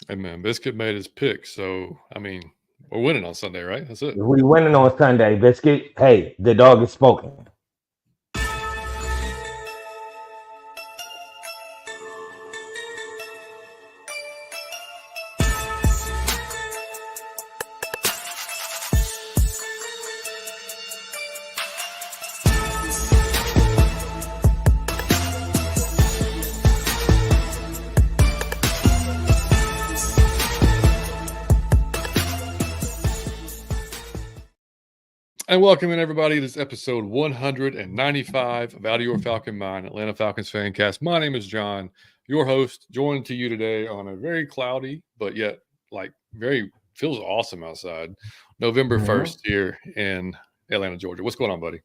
Hey man, Biscuit made his pick, so I mean, we're winning on Sunday, right? That's it. If we winning on Sunday, Biscuit, hey, the dog is spoken. And welcome in everybody. This is episode 195 of Out of Your Falcon Mind, Atlanta Falcons fan cast. My name is John, your host, joined to you today on a very cloudy, but yet very feels awesome outside. November Mhm. 1st here in Atlanta, Georgia. What's going on, buddy?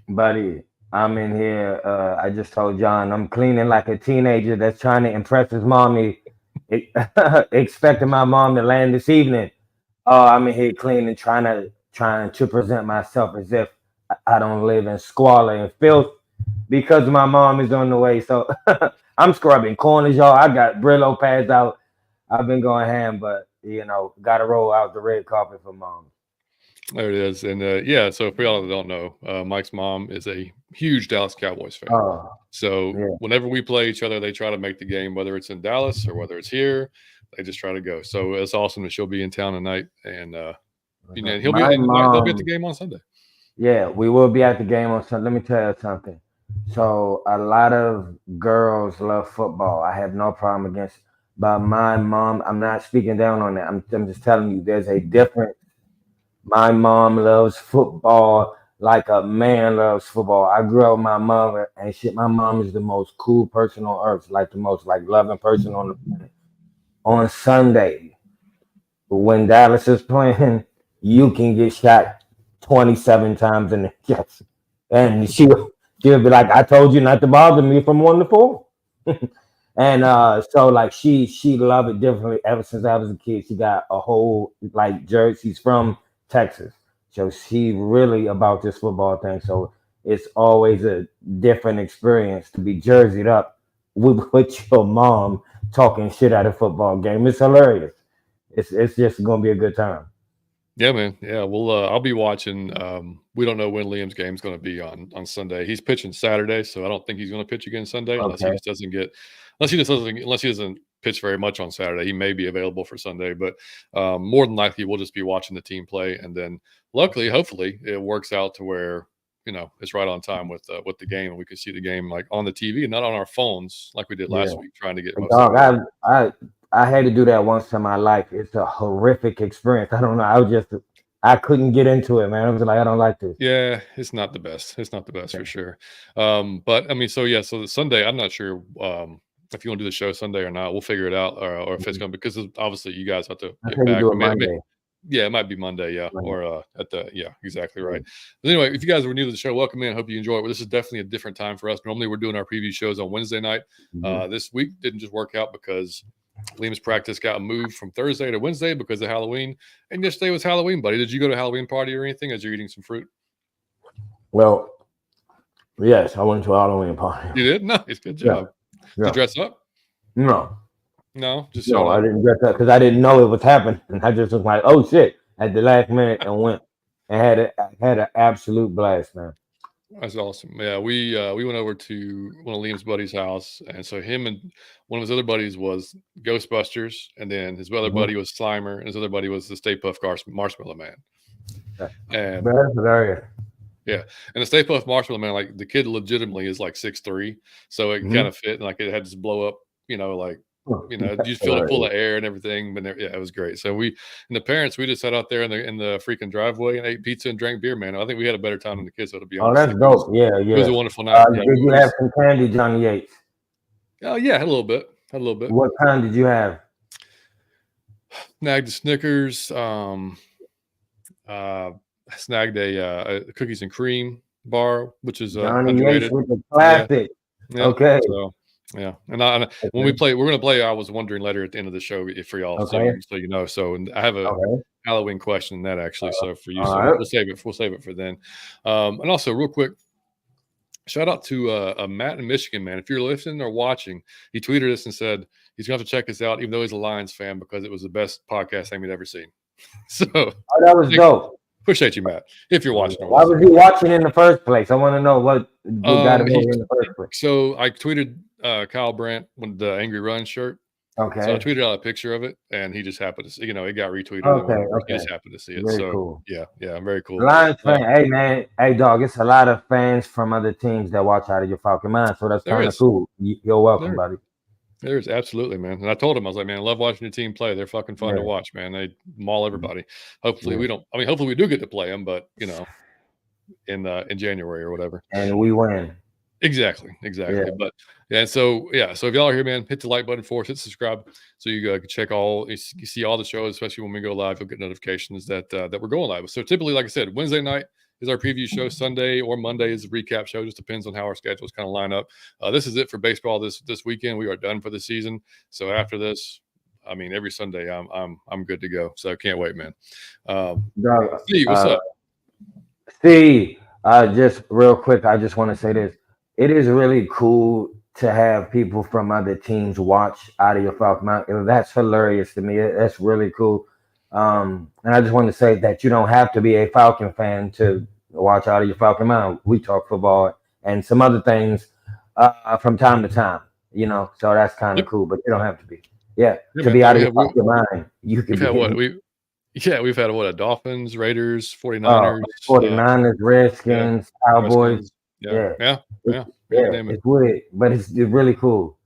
Buddy, I'm in here. I just told John I'm cleaning like a teenager that's trying to impress his mommy, expecting my mom to land this evening. Oh, I'm in here cleaning, trying to present myself as if I don't live in squalor and filth because my mom is on the way. So I'm scrubbing corners, y'all. I got Brillo pads out. I've been going ham, but gotta roll out the red carpet for mom. There it is. And yeah, so for y'all that don't know, Mike's mom is a huge Dallas Cowboys fan. Oh, So yeah. whenever we play each other, they try to make the game, whether it's in Dallas or whether it's here, they just try to go. So it's awesome that she'll be in town tonight, and he'll be My and they'll be at the mom, game on Sunday. yeah, we will be at the game on Sunday. Let me tell you something. So a lot of girls love football. I have no problem against, but my mom, I'm not speaking down on that. I'm just telling you, there's a difference. My mom loves football like a man loves football. I grew up with my mother, and shit. My mom is the most cool person on earth, like the most like loving person on the planet. On Sunday, when Dallas is playing, you can get shot 27 times in the chest. And she'll be like, I told you not to bother me from 1 to 4. And so like she loved it differently ever since I was a kid. She got a whole like jersey. She's from Texas. So she really about this football thing. So it's always a different experience to be jerseyed up with your mom talking shit at a football game. It's hilarious. It's just gonna be a good time. Yeah, man. Yeah, well, I'll be watching. We don't know when Liam's game's going to be on Sunday. He's pitching Saturday, so I don't think he's going to pitch again Sunday Okay. unless he doesn't pitch very much on Saturday. He may be available for Sunday, but more than likely we'll just be watching the team play, and then luckily, hopefully, it works out to where it's right on time with the game, and we can see the game like on the TV and not on our phones like we did Yeah. last week, trying to get And most of dog, it. I had to do that once in my life. It's a horrific experience. I don't know. I couldn't get into it, man. I was like, I don't like this. Yeah, it's not the best. It's not the best Yeah. for sure. But I mean, so yeah, so the Sunday, I'm not sure if you want to do the show Sunday or not. We'll figure it out, or if it's Mhm. going to because obviously you guys have to I get think we back. do it Monday. Yeah, it might be Monday, yeah, Monday. or yeah, exactly Yeah. right. But anyway, if you guys were new to the show, welcome in. Hope you enjoy it. This is definitely a different time for us. Normally, we're doing our preview shows on Wednesday night. Mhm. This week didn't just work out because Liam's practice got moved from Thursday to Wednesday because of Halloween. And yesterday was Halloween, buddy. Did you go to a Halloween party or anything as you're eating some fruit? Well, yes, I went to a Halloween party. You did? Nice. Good Yeah. job. Did you Yeah. dress up? No, No, just showed no, I up. didn't dress up because I didn't know it was happening. I just was like, oh shit, at the last minute and went and had an absolute blast, man. That's awesome. Yeah, we went over to one of Liam's buddies' house, and so him and one of his other buddies was Ghostbusters, and then his other Mhm. buddy was Slimer, and his other buddy was the Stay Puft Marshmallow Man. Yeah. And But that's hilarious. yeah, and the Stay Puft Marshmallow Man, like the kid legitimately is like 6'3", so it kind Mhm. of fit, and like it had this blow up, like you That's just filled it full hilarious. of air and everything. But yeah, it was great. So we and the parents, we just sat out there in the freaking driveway and ate pizza and drank beer, man. I think we had a better time than the kids, though, to be Oh, honest. that's Like dope. Yeah, it was yeah. a wonderful night. Yeah, Did you it have was. some candy, Johnny Yates? Oh yeah, had a little bit. Had a little bit. What kind did you have? Snagged the Snickers. Uh, snagged a cookies and cream bar, which is Johnny Yates underrated. with the Yeah, classic. yeah. Okay. So yeah, and when we Okay. play, we're gonna play. I was wondering later at the end of the show if for y'all, so Okay. you know. So and I have a Okay. Halloween question in that actually. So for you, All so right. we'll save it. We'll save it for then. And also, real quick, shout out to Matt in Michigan, man. If you're listening or watching, he tweeted us and said he's going to have to check us out, even though he's a Lions fan, because it was the best podcast thing we'd ever seen. So Oh, that was dope. appreciate you, Matt. If you're watching, Why was he watching in the first place? I want to know what got him over in the first place. So I tweeted Kyle Brandt with the Angry Run shirt. Okay. So I tweeted out a picture of it, and he just happened to see, it got retweeted. Okay. He just happened to see it. Very so cool. yeah, very cool. Lions fan, hey man, hey dog, it's a lot of fans from other teams that watch out of your Falcon mind, so that's kind of cool. You're welcome, buddy. There's absolutely, man. And I told him, I was like, man, I love watching your team play. They're fucking fun to watch, man. They maul everybody. Hopefully hopefully we do get to play them, but in January or whatever. And we win. Exactly. Yeah. But so if y'all are here, man, hit the like button for us, hit subscribe so you can check you see all the shows, especially when we go live. You'll get notifications that we're going live. So typically, like I said, Wednesday night is our preview show. Sunday or Monday is the recap show. Just depends on how our schedules kind of line up. This is it for baseball this weekend. We are done for the season. So after this, I mean, every Sunday I'm good to go. So I can't wait, man. Steve, what's up? Steve, just real quick, I just want to say this. It is really cool to have people from other teams watch out of your Falcon mind. That's hilarious to me. That's really cool. And I just want to say that you don't have to be a Falcon fan to watch out of your Falcon mind. We talk football and some other things from time to time, so that's kind of cool, but you don't have to be. Yeah, to be out of your Falcon mind. You can we've had a Dolphins, Raiders, 49ers. 49ers, Redskins, Cowboys. Yeah. It's weird, but it's really cool.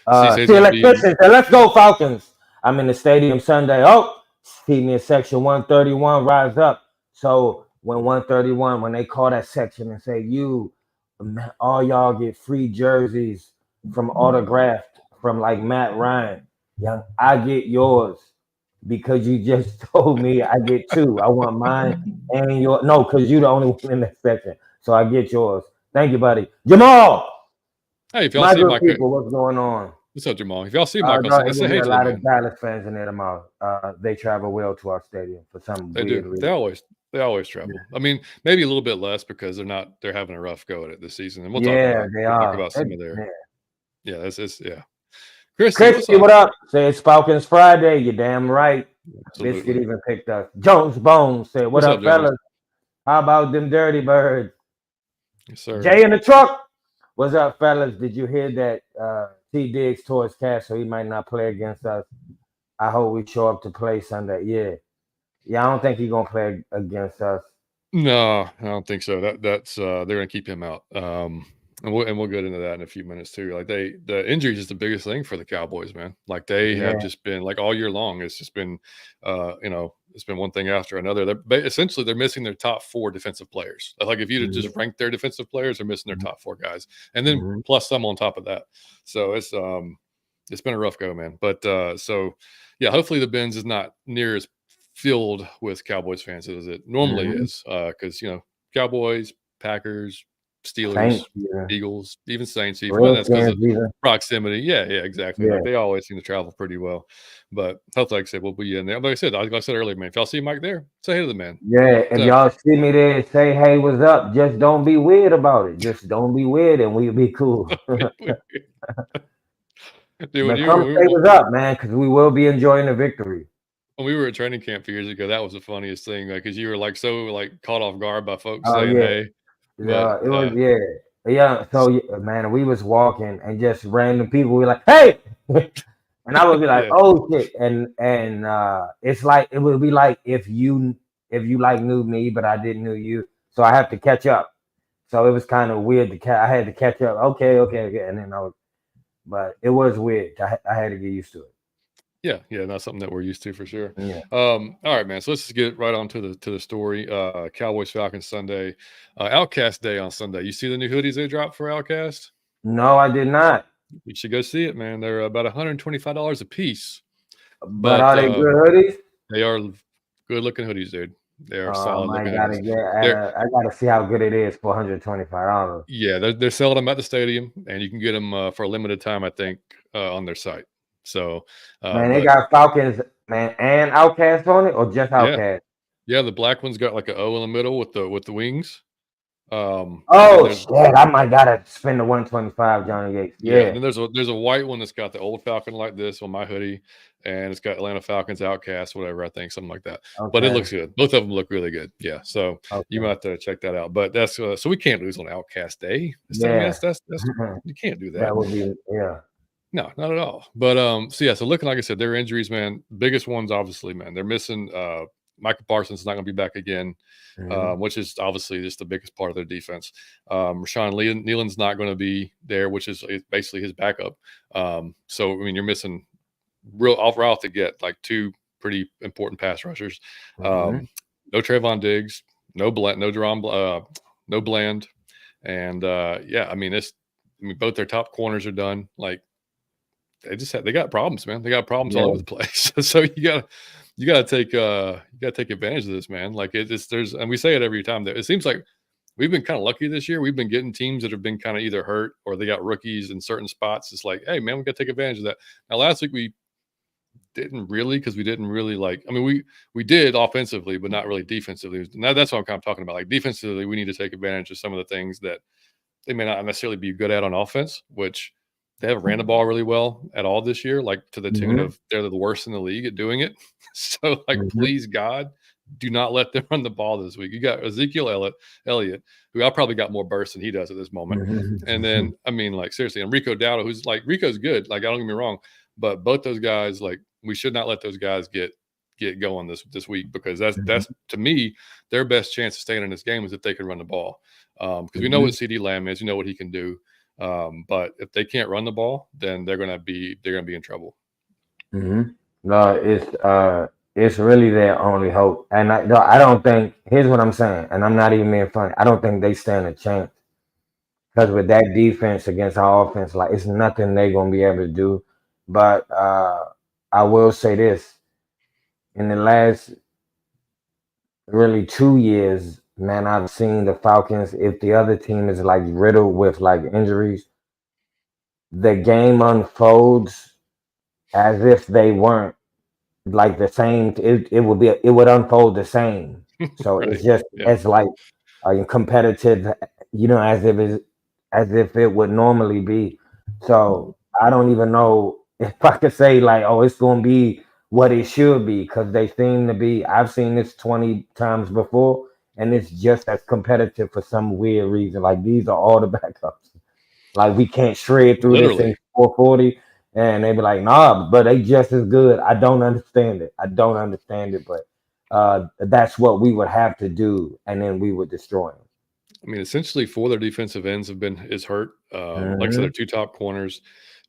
Let's go Falcons. I'm in the stadium Sunday. See me in section 131, rise up. So when 131, when they call that section and say, all y'all get free jerseys from autographed from like Matt Ryan. Young, I get yours because you just told me I get two. I want mine and yours. No, because you're the only one in that section. So I get yours. Thank you, buddy. Jamal! Hey, if y'all see my people, what's going on? What's up, Jamal? If y'all see Michael, say hey to a lot of Dallas fans in there tomorrow. They travel well to our stadium for some weird reason. They always travel. Yeah. I mean, maybe a little bit less because they're having a rough go at it this season. And we'll talk about some of their. Yeah, yeah. Christy, what up? Say it's Falcons Friday. You're damn right. Absolutely. Biscuit even picked us. Jones Bones said, What up, fellas? How about them dirty birds? Yes, sir. Jay in the truck. What's up, fellas? Did you hear that T. Diggs tore his calf, so he might not play against us? I hope we show up to play Sunday. Yeah, I don't think he's gonna play against us. No, I don't think so. That's they're gonna keep him out. And we'll get into that in a few minutes too. Like the injuries is the biggest thing for the Cowboys, man. Like they have just been like all year long. It's just been, it's been one thing after another. They're missing their top 4 defensive players. Like if you just rank their defensive players, they're missing their top 4 guys, and then plus some on top of that. So it's been a rough go, man. But hopefully the Benz is not near as filled with Cowboys fans as it normally is, because Cowboys, Packers, Steelers, Saints, Eagles, even Saints, but that's because of proximity. Yeah, exactly. Yeah. Like they always seem to travel pretty well. But hopefully, like I said, we'll be in there. Like I said earlier, man, if y'all see Mike there, say hey to the man. Yeah, if y'all see me there, say hey, what's up? Just don't be weird about it. Just don't be weird, and we'll be cool. Dude, come say what's up, man, because we will be enjoying the victory. When we were at training camp a few years ago, that was the funniest thing, like because you were like so caught off guard by folks saying hey. Yeah, it was yeah. So man, we was walking and just random people were like, "Hey," and I would be like, "Oh shit!" And it's like it would be like if you like knew me, but I didn't know you, so I have to catch up. So it was kind of weird I had to catch up. Okay, and then but it was weird. I had to get used to it. Yeah, that's something that we're used to for sure. Yeah. All right, man. So let's just get right on to the story. Cowboys Falcons Sunday, Outcast Day on Sunday. You see the new hoodies they dropped for Outcast? No, I did not. You should go see it, man. They're about $125 a piece. But are they good hoodies? They are good looking hoodies, dude. They are solid looking hoodies. I gotta see how good it is for $125. Yeah, they're selling them at the stadium, and you can get them for a limited time, I think, on their site. So, man, they got Falcons, man, and Outcast on it, or just Outcast? Yeah, the black one's got like an O in the middle with the wings. And then Oh there's shit! I might gotta spend the 125, Johnny Yates. yeah, and Yeah. then there's a white one that's got the old Falcon like this on my hoodie, and it's got Atlanta Falcons Outcast, whatever I think, something like that. But it Okay. looks good. Both of them look really good. Yeah, so you might Okay. have to check that out. But that's so we can't lose on Outcast Day. I mean, Yeah. that's you can't do that. That would be yeah. No, not at all. But so yeah, so looking like I said, their injuries, man. Biggest ones, obviously, man. They're missing. Michael Parsons is not going to be back again, Mm-hmm. which is obviously just the biggest part of their defense. Rashawn Nealon's not going to be there, which is basically his backup. So I mean, you're missing right off the get like two pretty important pass rushers. Mm-hmm. No Trayvon Diggs, no Bland, no Bland, and yeah, I mean both their top corners are done. Like they got problems, man. They got problems all over Yeah. the place. So you gotta take advantage of this, man. Like it's there's and we say it every time that it seems like we've been kind of lucky this year. We've been getting teams that have been kind of either hurt or they got rookies in certain spots. It's like, hey man, we gotta take advantage of that. Now last week we didn't really because we didn't really like I mean we did offensively, but not really defensively. Now that's what I'm kind of talking about. Like defensively, we need to take advantage of some of the things that they may not necessarily be good at on offense, which they haven't ran the ball really well at all this year, like to the tune Mm-hmm. of they're the worst in the league at doing it. So, like, Mm-hmm. please, God, do not let them run the ball this week. You got Elliott, who I probably got more burst than he does at this moment. And Mm-hmm. then, I mean, like, seriously, and Rico Dowdle, who's like, Rico's good. Like, I don't get me wrong, but both those guys, like, we should not let those guys get going this week because that's to me their best chance of staying in this game is if they can run the ball because we know what CD Lamb is, you know what he can do. But if they can't run the ball, then they're gonna be in trouble. Mm-hmm. No, it's really their only hope. And no, I don't think here's what I'm saying, and I'm not even being funny. I don't think they stand a chance because with that defense against our offense, like it's nothing they're gonna be able to do. But I will say this: in the last really 2 years, man, I've seen the Falcons. If the other team is like riddled with like injuries, the game unfolds as if they weren't like the same. It would unfold the same. So it's Right? just Yeah. as like competitive, as if it would normally be. So I don't even know if I could say like, oh, it's gonna be what it should be because they seem to be. I've seen this 20 times before, and it's just as competitive for some weird reason. Like these are all the backups. Like we can't shred through this in Literally. 440, and they be like, nah, but they just as good. I don't understand it. I don't understand it, but that's what we would have to do, and then we would destroy them. I mean, essentially, four of their defensive ends is hurt. Like I said, Mm-hmm. their two top corners,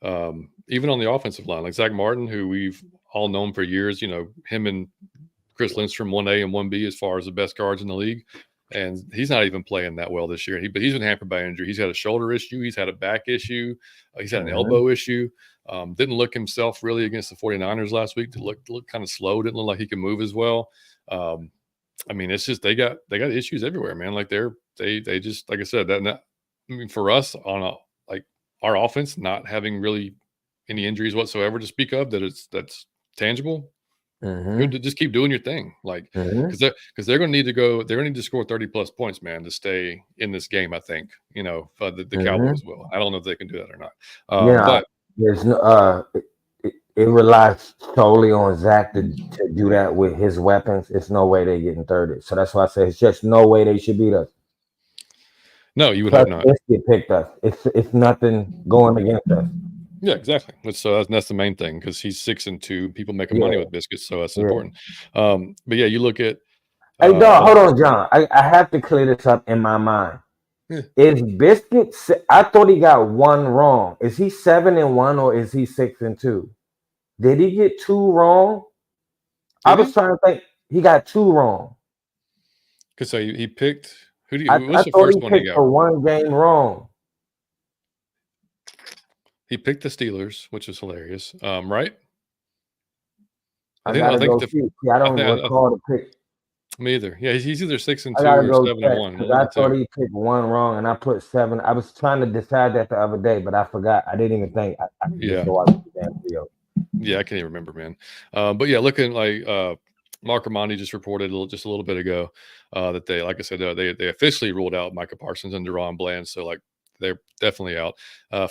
even on the offensive line, like Zach Martin, who we've all known for years. You know, him and Chris Lindstrom, 1A and 1B, as far as the best guards in the league. And he's not even playing that well this year. But he's been hampered by injury. He's had a shoulder issue. He's had a back issue. He's had an Mm-hmm. elbow issue. Didn't look himself really against the 49ers last week. To look kind of slow. Didn't look like he could move as well. Um, I mean, it's just they got issues everywhere, man. Like they just like I said that. I mean, for us on like our offense not having really any injuries whatsoever to speak of that's tangible. Good Mm-hmm. to just keep doing your thing, like Mm-hmm. because they're going to need to go. They're going to need to score 30 plus points, man, to stay in this game. I think the Mm-hmm. Cowboys will. I don't know if they can do that or not. Yeah, But there's no. It relies solely on Zach to do that with his weapons. It's no way they getting 30. So that's why I say it's just no way they should beat us. no, you would Plus, hope not. Biscuit picked us. It's nothing going against us. Yeah, exactly. That's the main thing because he's 6-2. People making money Yeah, with biscuits, so that's yeah. important. But yeah, you look at Hey, dog, uh, hold on, John. I have to clear this up in my mind. yeah, Is Biscuit? I thought he got one wrong. Is he 7-1 or is he 6-2? Did he get two wrong? I did was he? trying to think. He got two wrong. Because so he picked I what's the thought first he one he picked got for wrong? one game wrong. He picked the Steelers, which is hilarious. Right? I I think I gotta think go the see. See, I I don't think recall the pick. me either. Yeah, he's either six and I two gotta or go seven and check one. because One of I the thought two. he picked one wrong and I put seven. I was trying to decide that the other day, but I forgot. I didn't even think. I should just Yeah, go watch the damn video. yeah, I can't even remember, man. But yeah, looking like Mark Armani just reported just a little bit ago that they, like I said, they officially ruled out Micah Parsons and Deron Bland. So like they're definitely out.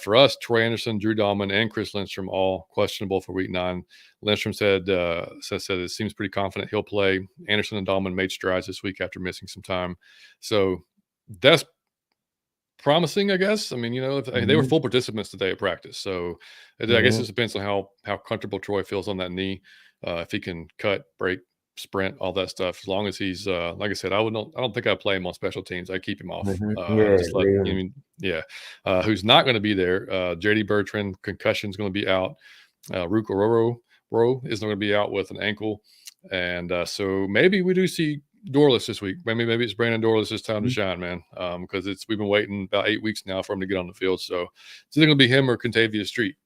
For us, Troy Anderson, Drew Dalman, and Chris Lindstrom all questionable for Week 9. Lindstrom said it seems pretty confident he'll play. Anderson and Dalman made strides this week after missing some time. So that's promising, I guess. I mean, if they were full participants today at practice, so I guess it depends on how comfortable Troy feels on that knee. If he can cut, break, sprint, all that stuff. As long as he's like I said, I don't think I'd play him on special teams. I keep him off. Yeah, Just let I mean, yeah. Who's not going to be there? JD Bertrand, concussion's going to be out. Rook Ororo is going to be out with an ankle, and so maybe we do see Dorless this week. Maybe it's Brandon Dorless' time to shine, man. Because we've been waiting about 8 weeks now for him to get on the field. So it's either going to be him or Contavious Street.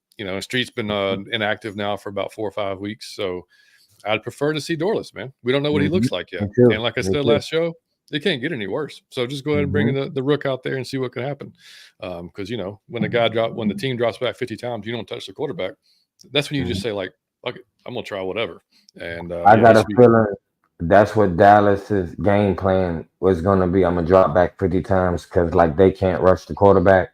Street's been inactive now for about 4 or 5 weeks. So I'd prefer to see Dorless, man. We don't know what he looks like yet. And like I said last show, it can't get any worse. So just go ahead and bring the Rook out there and see what can happen. Because when the team drops back 50 times, you don't touch the quarterback. That's when you just say like, okay, I'm gonna try whatever. And I got a feeling that's what Dallas's game plan was going to be. I'm going to drop back 50 times because, like, they can't rush the quarterback.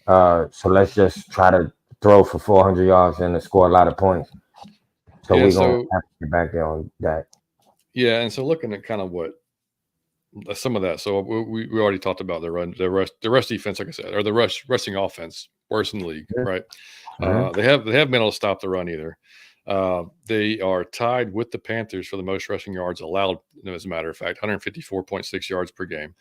So let's just try to throw for 400 yards and score a lot of points. So we're going to have to get back there on that. Yeah, and so looking at kind of what some of that. So we already talked about the rush defense, like I said, or the rushing offense, worse in the league, right? They haven't been able to stop the run either. They are tied with the Panthers for the most rushing yards allowed, as a matter of fact, 154.6 yards per game.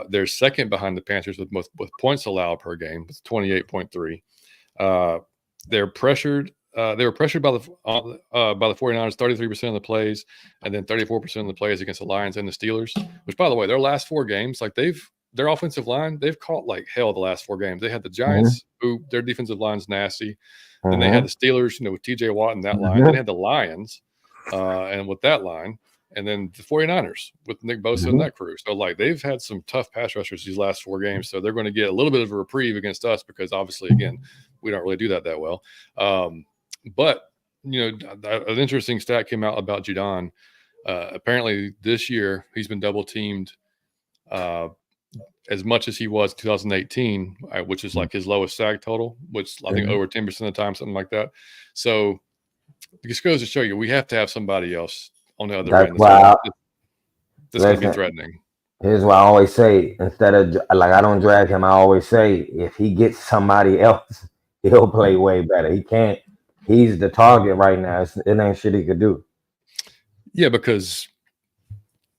They're second behind the Panthers with points allowed per game, with 28.3. They're pressured. They were pressured by the 49ers 33% of the plays, and then 34% of the plays against the Lions and the Steelers. Which, by the way, their last 4 games, like their offensive line, they've caught like hell the last 4 games. They had the Giants, who their defensive line's nasty. Then they had the Steelers, with T.J. Watt and that line. Then they had the Lions, and with that line, and then the 49ers with Nick Bosa and that crew. So, like, they've had some tough pass rushers these last 4 games. So they're going to get a little bit of a reprieve against us because, obviously, again, we don't really do that well. But, an interesting stat came out about Judon. Apparently, this year he's been double teamed as much as he was in 2018, which is like his lowest sack total, which I think over 10% of the time, something like that. So it just goes to show you we have to have somebody else on the other end that's going to be threatening. Here's what I always say. Instead of, like, I don't drag him, I always say, if he gets somebody else, he'll play way better. He can't. He's the target right now. It ain't shit he could do. Yeah, because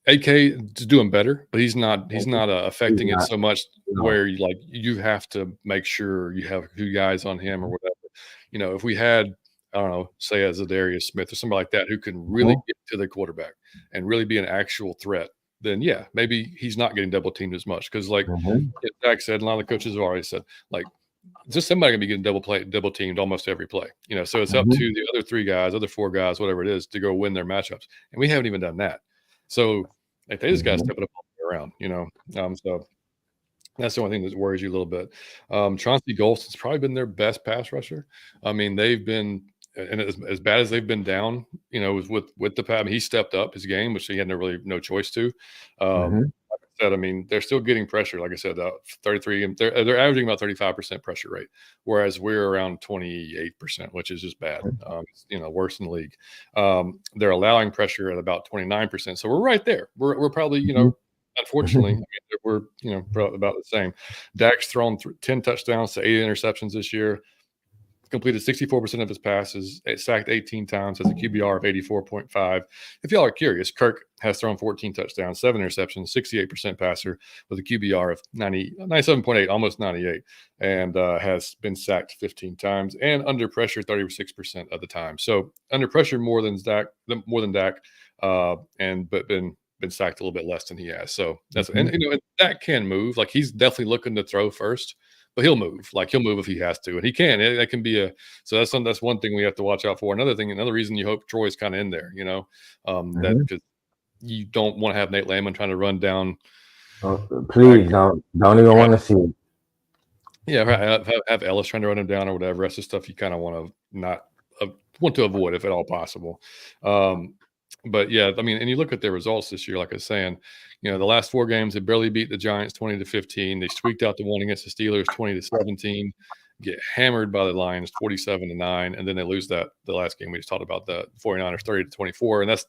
AK is doing better, but he's not affecting it so much where you have to make sure you have 2 guys on him or whatever. If we had, I don't know, say as a Darius Smith or somebody like that who can really get to the quarterback and really be an actual threat, then yeah, maybe he's not getting double teamed as much. Because like Zach said, a lot of the coaches have already said, like, just somebody gonna be getting double teamed almost every play. So it's up to the other 3 guys, other 4 guys, whatever it is, to go win their matchups. And we haven't even done that. So like they just got to step it up all the way around, so that's the only thing that worries you a little bit. Chauncey Golston's probably been their best pass rusher. I mean, they've been, and as bad as they've been down, with the pass, I mean, he stepped up his game, which he had no choice to. Like I said, I mean, they're still getting pressure. Like I said, 33, and they're averaging about 35% pressure rate, whereas we're around 28%, which is just bad. Worse in the league. They're allowing pressure at about 29%, so we're right there. We're probably, unfortunately, I mean, we're about the same. Dak's thrown 10 touchdowns to 8 interceptions this year. Completed 64% of his passes, sacked 18 times, has a QBR of 84.5. If y'all are curious, Kirk has thrown 14 touchdowns, 7 interceptions, 68% passer with a QBR of 97.8, almost 98, and has been sacked 15 times and under pressure 36% of the time. So under pressure more than Dak, but been sacked a little bit less than he has. So that's and Dak can move. Like, he's definitely looking to throw first. But he'll move. Like, he'll move if he has to, and he can. That can be so that's one thing we have to watch out for. Another reason you hope Troy's kind of in there, that because you don't want to have Nate Landman trying to run down. Please don't even want to see it. Yeah, have Ellis trying to run him down or whatever. That's the stuff you kind of want to avoid if at all possible. But yeah, I mean, and you look at their results this year, like I was saying, the last 4 games, they barely beat the Giants 20-15. They squeaked out the one against the Steelers 20-17, get hammered by the Lions 47-9, and then they lose the last game we just talked about, the 49ers 30-24. And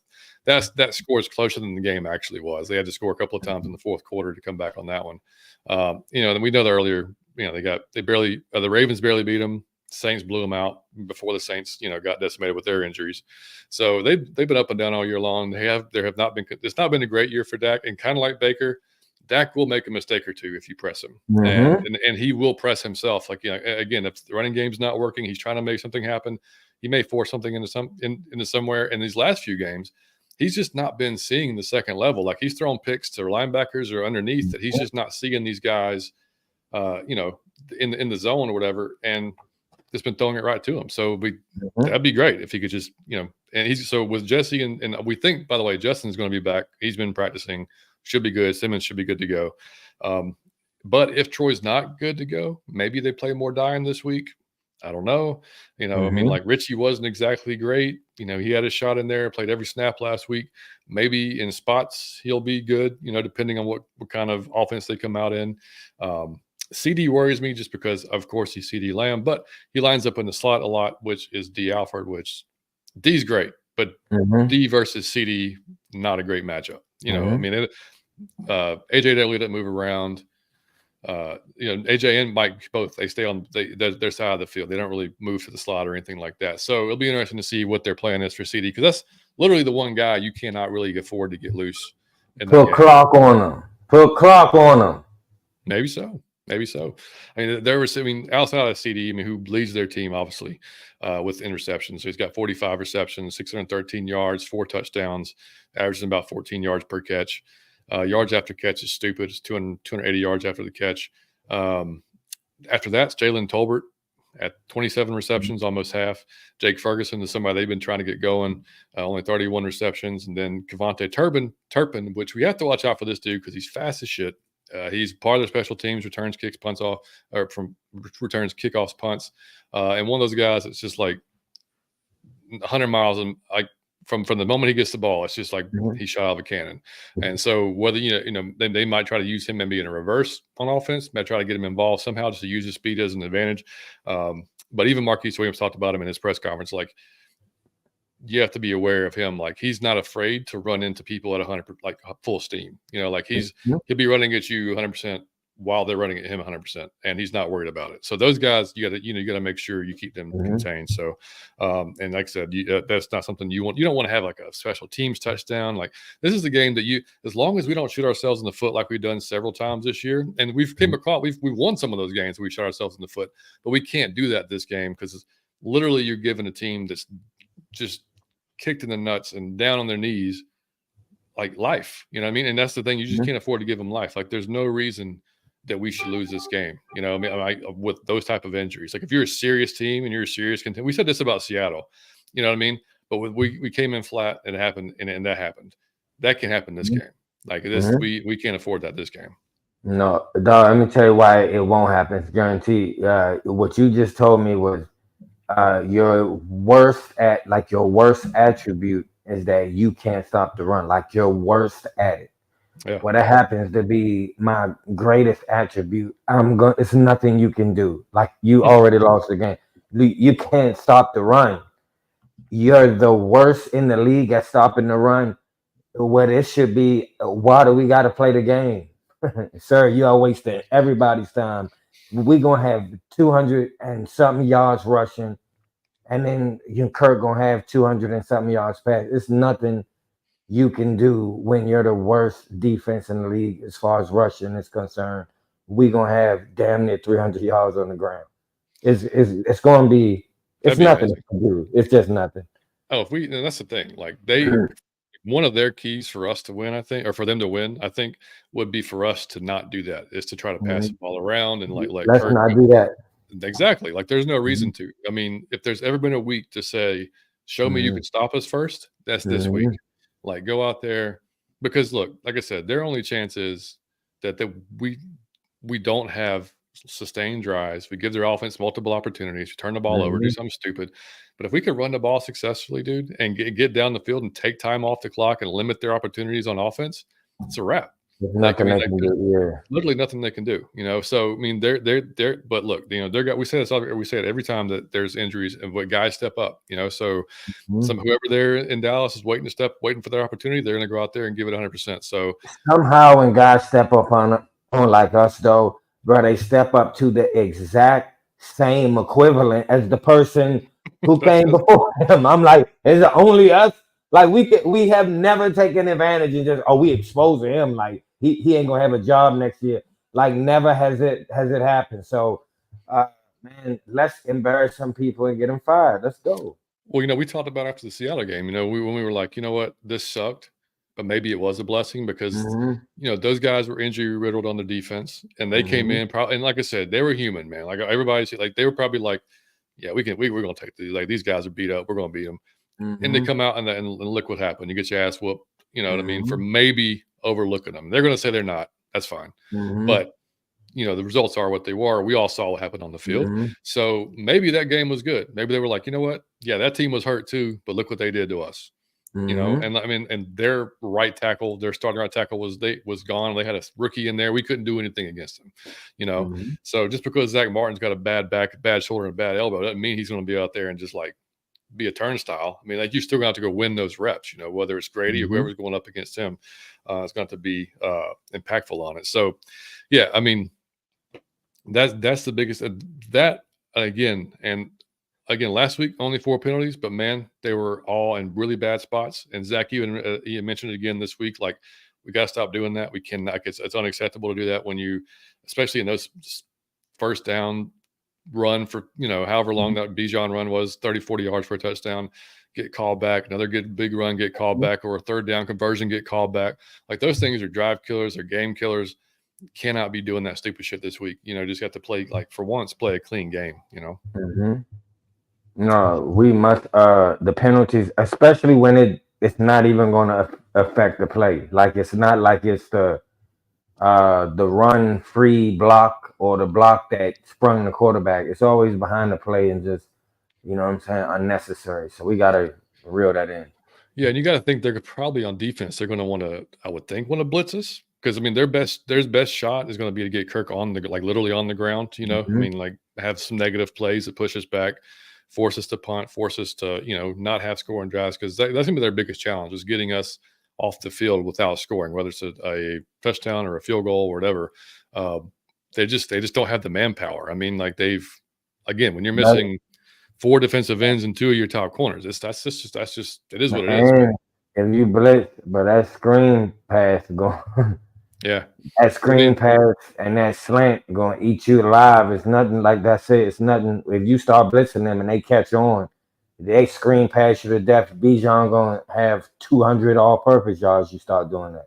that score is closer than the game actually was. They had to score a couple of times in the fourth quarter to come back on that one. Then we know that earlier, the Ravens barely beat them. Saints blew them out before the Saints, got decimated with their injuries. So they've been up and down all year long. It's not been a great year for Dak, and kind of like Baker, Dak will make a mistake or two if you press him, and he will press himself. Like, again, if the running game's not working, he's trying to make something happen. He may force something into somewhere. In these last few games, he's just not been seeing the second level. Like, he's throwing picks to linebackers or underneath that he's just not seeing these guys, in the zone or whatever, and just been throwing it right to him. So that'd be great if he could just, and he's so with Jesse and we think, by the way, Justin's going to be back. He's been practicing, should be good. Simmons should be good to go. But if Troy's not good to go, maybe they play more Dime this week. I don't know. I mean, like Richie wasn't exactly great. He had a shot in there, played every snap last week. Maybe in spots he'll be good, depending on what kind of offense they come out in. CD worries me just because, of course, he's CD Lamb, but he lines up in the slot a lot, which is D Alford, which D's great, but D versus CD, not a great matchup. I mean, AJ Daly doesn't move around. AJ and Mike both, they stay on their side of the field. They don't really move to the slot or anything like that. So it'll be interesting to see what their plan is for CD, because that's literally the one guy you cannot really afford to get loose. Put clock on him. Maybe so. Maybe so. I mean, outside of CD, who leads their team, obviously, with interceptions. So he's got 45 receptions, 613 yards, 4 touchdowns, averaging about 14 yards per catch. Yards after catch is stupid. It's 280 yards after the catch. After that, it's Jalen Tolbert at 27 receptions, almost half. Jake Ferguson is somebody they've been trying to get going, only 31 receptions. And then Kevontae Turpin, which we have to watch out for this dude because he's fast as shit. He's part of their special teams, returns kicks, punts off, or returns kickoffs, punts, and one of those guys that's just like 100 miles and like from the moment he gets the ball, it's just like he shot out of a cannon. And so whether they might try to use him maybe in a reverse on offense, might try to get him involved somehow just to use his speed as an advantage. But even Marquise Williams talked about him in his press conference, like, you have to be aware of him. Like, he's not afraid to run into people at 100, like full steam. Like he'll be running at you 100% while they're running at him 100%, and he's not worried about it. So those guys, you got to make sure you keep them contained. So, and like I said, that's not something you want. You don't want to have like a special teams touchdown. Like, this is the game that as long as we don't shoot ourselves in the foot like we've done several times this year, and we've won some of those games where we shot ourselves in the foot, but we can't do that this game because literally you're giving a team that's just kicked in the nuts and down on their knees, like life, you know what I mean? And that's the thing, you just can't afford to give them life. Like, there's no reason that we should lose this game, with those type of injuries. Like, if you're a serious team and you're a serious contender, we said this about Seattle, you know what I mean? But we came in flat and it happened, and that happened. That can happen this game. Like this, we can't afford that this game. No, dog, let me tell you why it won't happen. It's guaranteed. What you just told me was your worst attribute is that you can't stop the run. Like, you're worst at it. Yeah. Well, that happens to be my greatest attribute. It's nothing you can do. Like, you already lost the game. You can't stop the run. You're the worst in the league at stopping the run. What it should be, why do we got to play the game? Sir, you are wasting everybody's time. We're going to have 200 and something yards rushing, and then Kirk going to have 200 and something yards pass. It's nothing you can do when you're the worst defense in the league as far as rushing is concerned. We're going to have damn near 300 yards on the ground. It's going to be – it's nothing to do. It's just nothing. Oh, that's the thing. Like, one of their keys for us to win, I think, or for them to win, I think, would be for us to not do that, is to try to pass the ball around and like let's Kirk, not do that. Exactly. Like, there's no reason to. I mean, if there's ever been a week to say, show me you can stop us first, that's this week. Like, go out there, because look, like I said, their only chance is that we don't have sustained drives, we give their offense multiple opportunities, we turn the ball over, do Mhm. something stupid. But if we could run the ball successfully, dude, and get down the field and take time off the clock and limit their opportunities on offense, it's a wrap. There's Like, I nothing mean, they like, can there's do. Yeah. literally nothing they can do, you know? So, I mean, they're but look, you know, they're got we say this we say it every time that there's injuries and what guys step up, you know? So Mhm. whoever there in Dallas is waiting for their opportunity, they're gonna go out there and give it 100%. So, Somehow, when guys step up on like us, though, bro, they step up to the exact same equivalent as the person who that's came before him. I'm like, is it only us? Like we have never taken advantage and just we exposing him like he ain't gonna have a job next year. Like never has it happened. So, uh, man, let's embarrass some people and get them fired. Let's go. well, you know, we talked about after the Seattle game, you know, when we were like, "You know what? This sucked," but maybe it was a blessing because, Hmm. you know, those guys were injury riddled on the defense, and they came Hmm. in probably and like I said, they were human, man. Like, everybody's like, they were probably like, "Yeah, we're gonna take these. Like, these guys are beat up. We're gonna beat them." And they Hmm. come out and look what happened. You get your ass whooped, you know what I mean, for Hmm. maybe overlooking them. They're gonna say they're not. That's fine. Hmm. But you know, the results are what they were. We all saw what happened on the field. Hmm. So maybe that game was good. Maybe they were like, you know what? Yeah, that team was hurt too, but look what they did to us. You know, Hmm. and I mean, and their right tackle, their starting right tackle was gone. They had a rookie in there. We couldn't do anything against him. You know, Hmm. so just because Zach Martin's got a bad back, bad shoulder, and a bad elbow doesn't mean he's going to be out there and just like be a turnstile. I mean, like you still got to go win those reps. You know, whether it's Grady or Hmm. whoever's going up against him, it's going to be impactful on it. So, yeah, I mean, that's the biggest that again and again last week only 4 penalties, but man, they were all in really bad spots. And Zach even he mentioned it again this week. Like we got to stop doing that. We cannot. It's unacceptable to do that when you, especially in those first down run for however long that Bijan run was 30-40 yards for a touchdown. Get called back, another good big run, get called back, or a third down conversion, get called back. Like those things are drive killers, they're game killers. Cannot be doing that stupid shit this week. You know, just got to play like for once, play a clean game. You know. Hmm. No, we must the penalties, especially when it's not even going to affect the play. Like it's not like it's the run free block or the block that sprung the quarterback. It's always behind the play and just what I'm saying, unnecessary. So we gotta reel that in. Yeah, and you got to think they're probably on defense. They're going to want to, I would think, want to blitz us because I mean their best shot is going to be to get Kirk on the like literally on the ground. You know, I Hmm. mean like have some negative plays that push us back, force us to punt, force us to not have scoring drives because that's going to be their biggest challenge is getting us off the field without scoring, whether it's a touchdown or a field goal or whatever. Uh, they just don't have the manpower. I mean, like they've again when you're But missing four defensive ends and two of your top corners. That's just it is what it is. But man, if you blitz, but that screen pass going, yeah, that I screen mean, pass and that slant going to eat you alive. It's nothing like that. Said it's nothing. If you start blitzing them and they catch on, they screen pass you to death. Bijan going to have 200 all-purpose yards. You start doing that.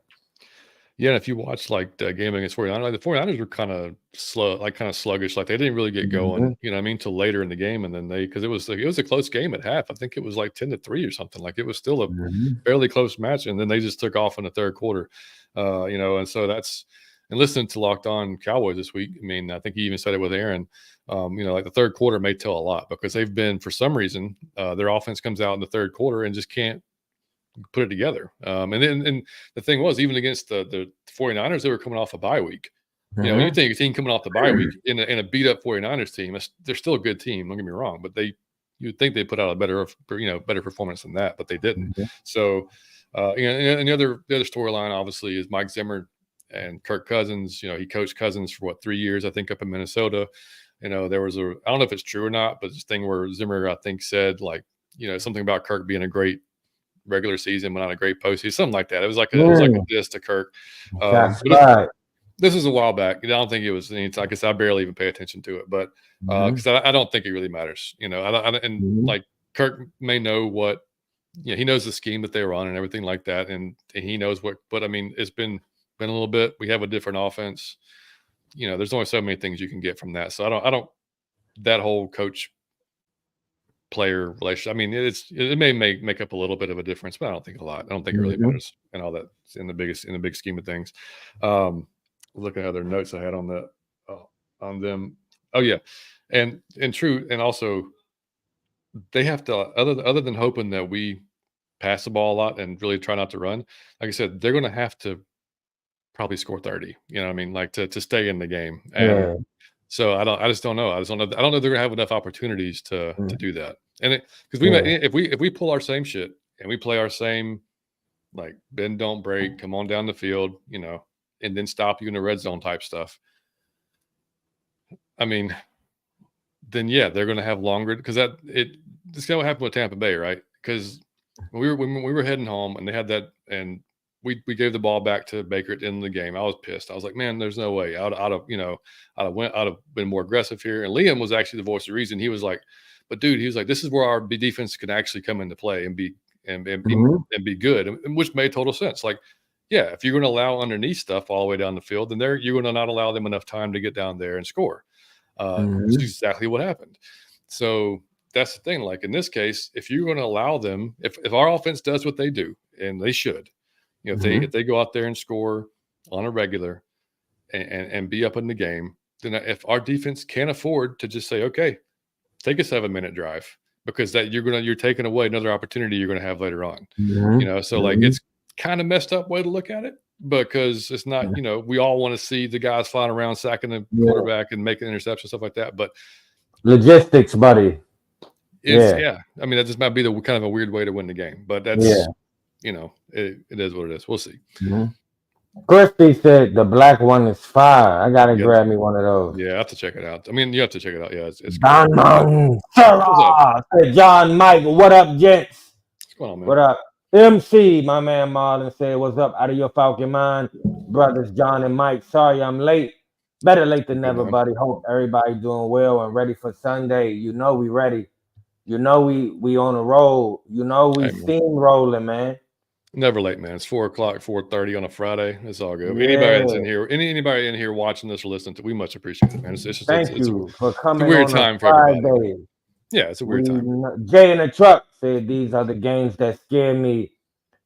yeah. If you watch like the game against 49ers, like the 49ers were kind of slow, like kind of sluggish. Like they didn't really get Hmm. going. You know what I mean? Till later in the game, and then because it was a close game at half. I think it was like 10-3 or something. Like it was still a Hmm. fairly close match, and then they just took off in the third quarter. And so that's and listening to Locked On Cowboys this week. I mean, I think he even said it with Aaron. Like the third quarter may tell a lot because they've been for some reason their offense comes out in the third quarter and just can't put it together. And the thing was, even against the 49ers, they were coming off a bye week. You know, you Hmm. think a team coming off the bye week in a beat up 49ers team, they're still a good team. Don't get me wrong, but you'd think they put out a better performance than that, but they didn't. Hmm. So, and the other storyline obviously is Mike Zimmer and Kirk Cousins. You know, he coached Cousins for 3 years, I think, up in Minnesota. You know, there was I don't know if it's true or not, but this thing where Zimmer, I think, said like, something about Kirk being a great regular season, but not a great postseason, something like that. It was like a diss to Kirk. Shots But fired. this is a while back. I don't think it was any. I guess I barely even pay attention to it, but Hmm. because I don't think it really matters. And Hmm. like Kirk may know what. He knows the scheme that they run and everything like that, and he knows what. But I mean, it's been a little bit. We have a different offense. There's only so many things you can get from that. So I don't that whole coach player relationship. I mean, it may make up a little bit of a difference, but I don't think a lot. I don't think it really Hmm. matters and all that in the big scheme of things. Um, look at other notes I had on that. Oh. on them. Oh yeah, and true, and also they have to other than hoping that we pass the ball a lot and really try not to run. Like I said, they're going to have to probably score 30. You know what I mean? Like to stay in the game. And Yeah. so I just don't know. I just don't know. I don't know if they're gonna have enough opportunities to Mm. do that. And because we Yeah. may, if we pull our same shit and we play our same like bend don't break, come on down the field, and then stop you in the red zone type stuff. I mean, then yeah, they're gonna have longer because this kind of what happened with Tampa Bay, right? Because when we were heading home and they had that and we gave the ball back to Baker at the end of the game. I was pissed. I was like, man, there's no way. I'd have been more aggressive here. And Liam was actually the voice of reason. He was like, but dude, he was like, this is where our defense can actually come into play and be Mhm. and be good, which made total sense. Like, yeah, if you're going to allow underneath stuff all the way down the field, then you're going to not allow them enough time to get down there and score. Which Mhm. is exactly what happened. So that's the thing. Like in this case, if you're going to allow them, if our offense does what they do, and they should, if Mhm. they go out there and score on a regular and be up in the game, then if our defense can't afford to just say, okay, take a 7-minute drive because you're taking away another opportunity you're going to have later on. Mhm. So like Mhm. it's kind of messed up way to look at it because it's not, we all want to see the guys flying around sacking the Yeah. quarterback and making interceptions, stuff like that. But Logistics, buddy. it's Yeah. yeah. I mean, that just might be the kind of a weird way to win the game, but Yeah. that's it is what it is. We'll see. Mhm. Christy said the black one is fire. I gotta Yeah, grab me one of those. yeah. I have to check it out. I mean, you have to check it out. Yeah, it's good. But Diamond what's up? Sarah said John Mike. What up, gents? What's going on, man? What up? MC, my man Marlon said, what's up? Out of your Falcon mind, brothers John and Mike. Sorry I'm late. Better late than Good never, man. buddy. Hope everybody doing well and ready for Sunday. You know we ready. You know we on the road. You know we Hey, man. steamrolling, man. Never late, man. It's 4 o'clock, 4:30 on a Friday. It's all good. Anybody that's in Yeah. here, anybody in here watching this or listening to, we much appreciate it, man. It's just Thank it's you for a coming weird on a time for everybody. Friday. Yeah, it's a weird time. Jay in the truck said these are the games that scare me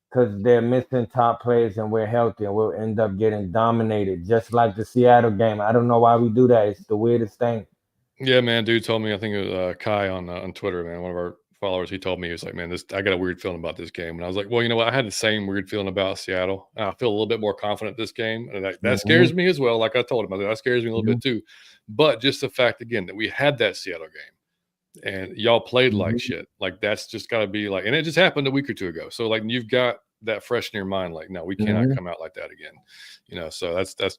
because they're missing top players and we're healthy and we'll end up getting dominated, just like the Seattle game. I don't know why we do that. It's the weirdest thing. Yeah, man. Dude told me, I think it was Kai on Twitter, man. One of our followers. He told me he was like, man, I got a weird feeling about this game, and I was like, well, you know what? I had the same weird feeling about Seattle. And I feel a little bit more confident this game, and that Mhm, scares me as well. Like I told him, that scares me a little mhm, bit too. But just the fact again that we had that Seattle game and y'all played like mhm, shit, like that's just got to be like, and it just happened a week or two ago. So like you've got that fresh in your mind, like no, we cannot mhm. come out like that again. So that's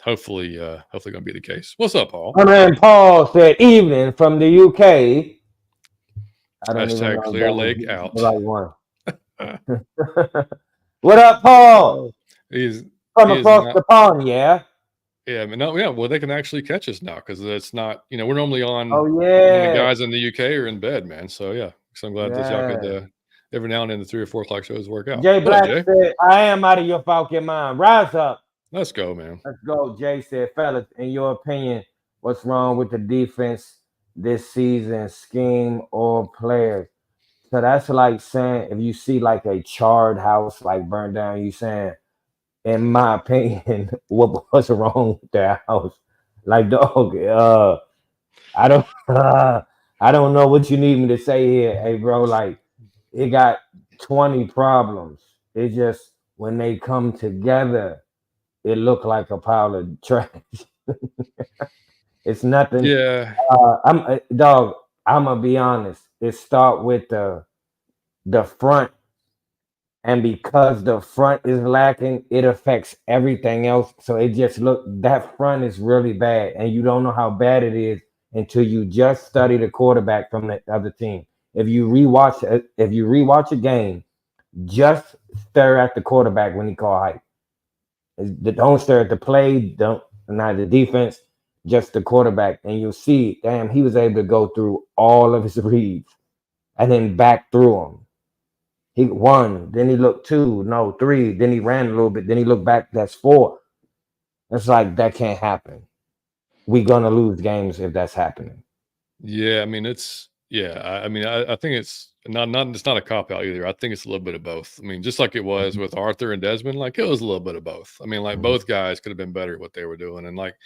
hopefully going to be the case. What's up, Paul? My man Paul said evening from the UK. I don't even Hashtag know if Clear that was Lake the out. right one. What up, Paul? Oh, he's From he is across not. the pond, yeah. Yeah, I mean, no, yeah. Well, they can actually catch us now because it's not. We're normally on Oh when the yeah, guys in the UK are in bed, man. So yeah, so I'm glad that y'all could yeah. every now and then the 3 or 4 o'clock shows work out. Jay What up, Black Jay? said, "I am out of your Falcon mind. Rise up." Let's go, man. Let's go. Jay said, fellas, in your opinion, what's wrong with the defense this season, scheme or players? So that's like saying if you see like a charred house like burned down, you saying, in my opinion, what's wrong with that house? Like, dog, I don't I don't know what you need me to say here. Hey bro, like it got 20 problems. It just when they come together, it looked like a pile of trash. It's nothing. Yeah, I'm dog. I'm gonna be honest. It start with the front, and because the front is lacking, it affects everything else. So it just look that front is really bad, and you don't know how bad it is until you just study the quarterback from the other team. If you rewatch a game, just stare at the quarterback when he call hype. Don't stare at the play. Don't not the defense. Just the quarterback, and you'll see. Damn, he was able to go through all of his reads and then back through them. He won. Then he looked two, no three. Then he ran a little bit. Then he looked back. That's four. It's like that can't happen. We're gonna lose games if that's happening. yeah. I mean, it's yeah. I mean, I think it's not. It's not a cop out either. I think it's a little bit of both. I mean, just like it was with Arthur and Desmond, like it was a little bit of both. I mean, like Mhm. both guys could have been better at what they were doing, and like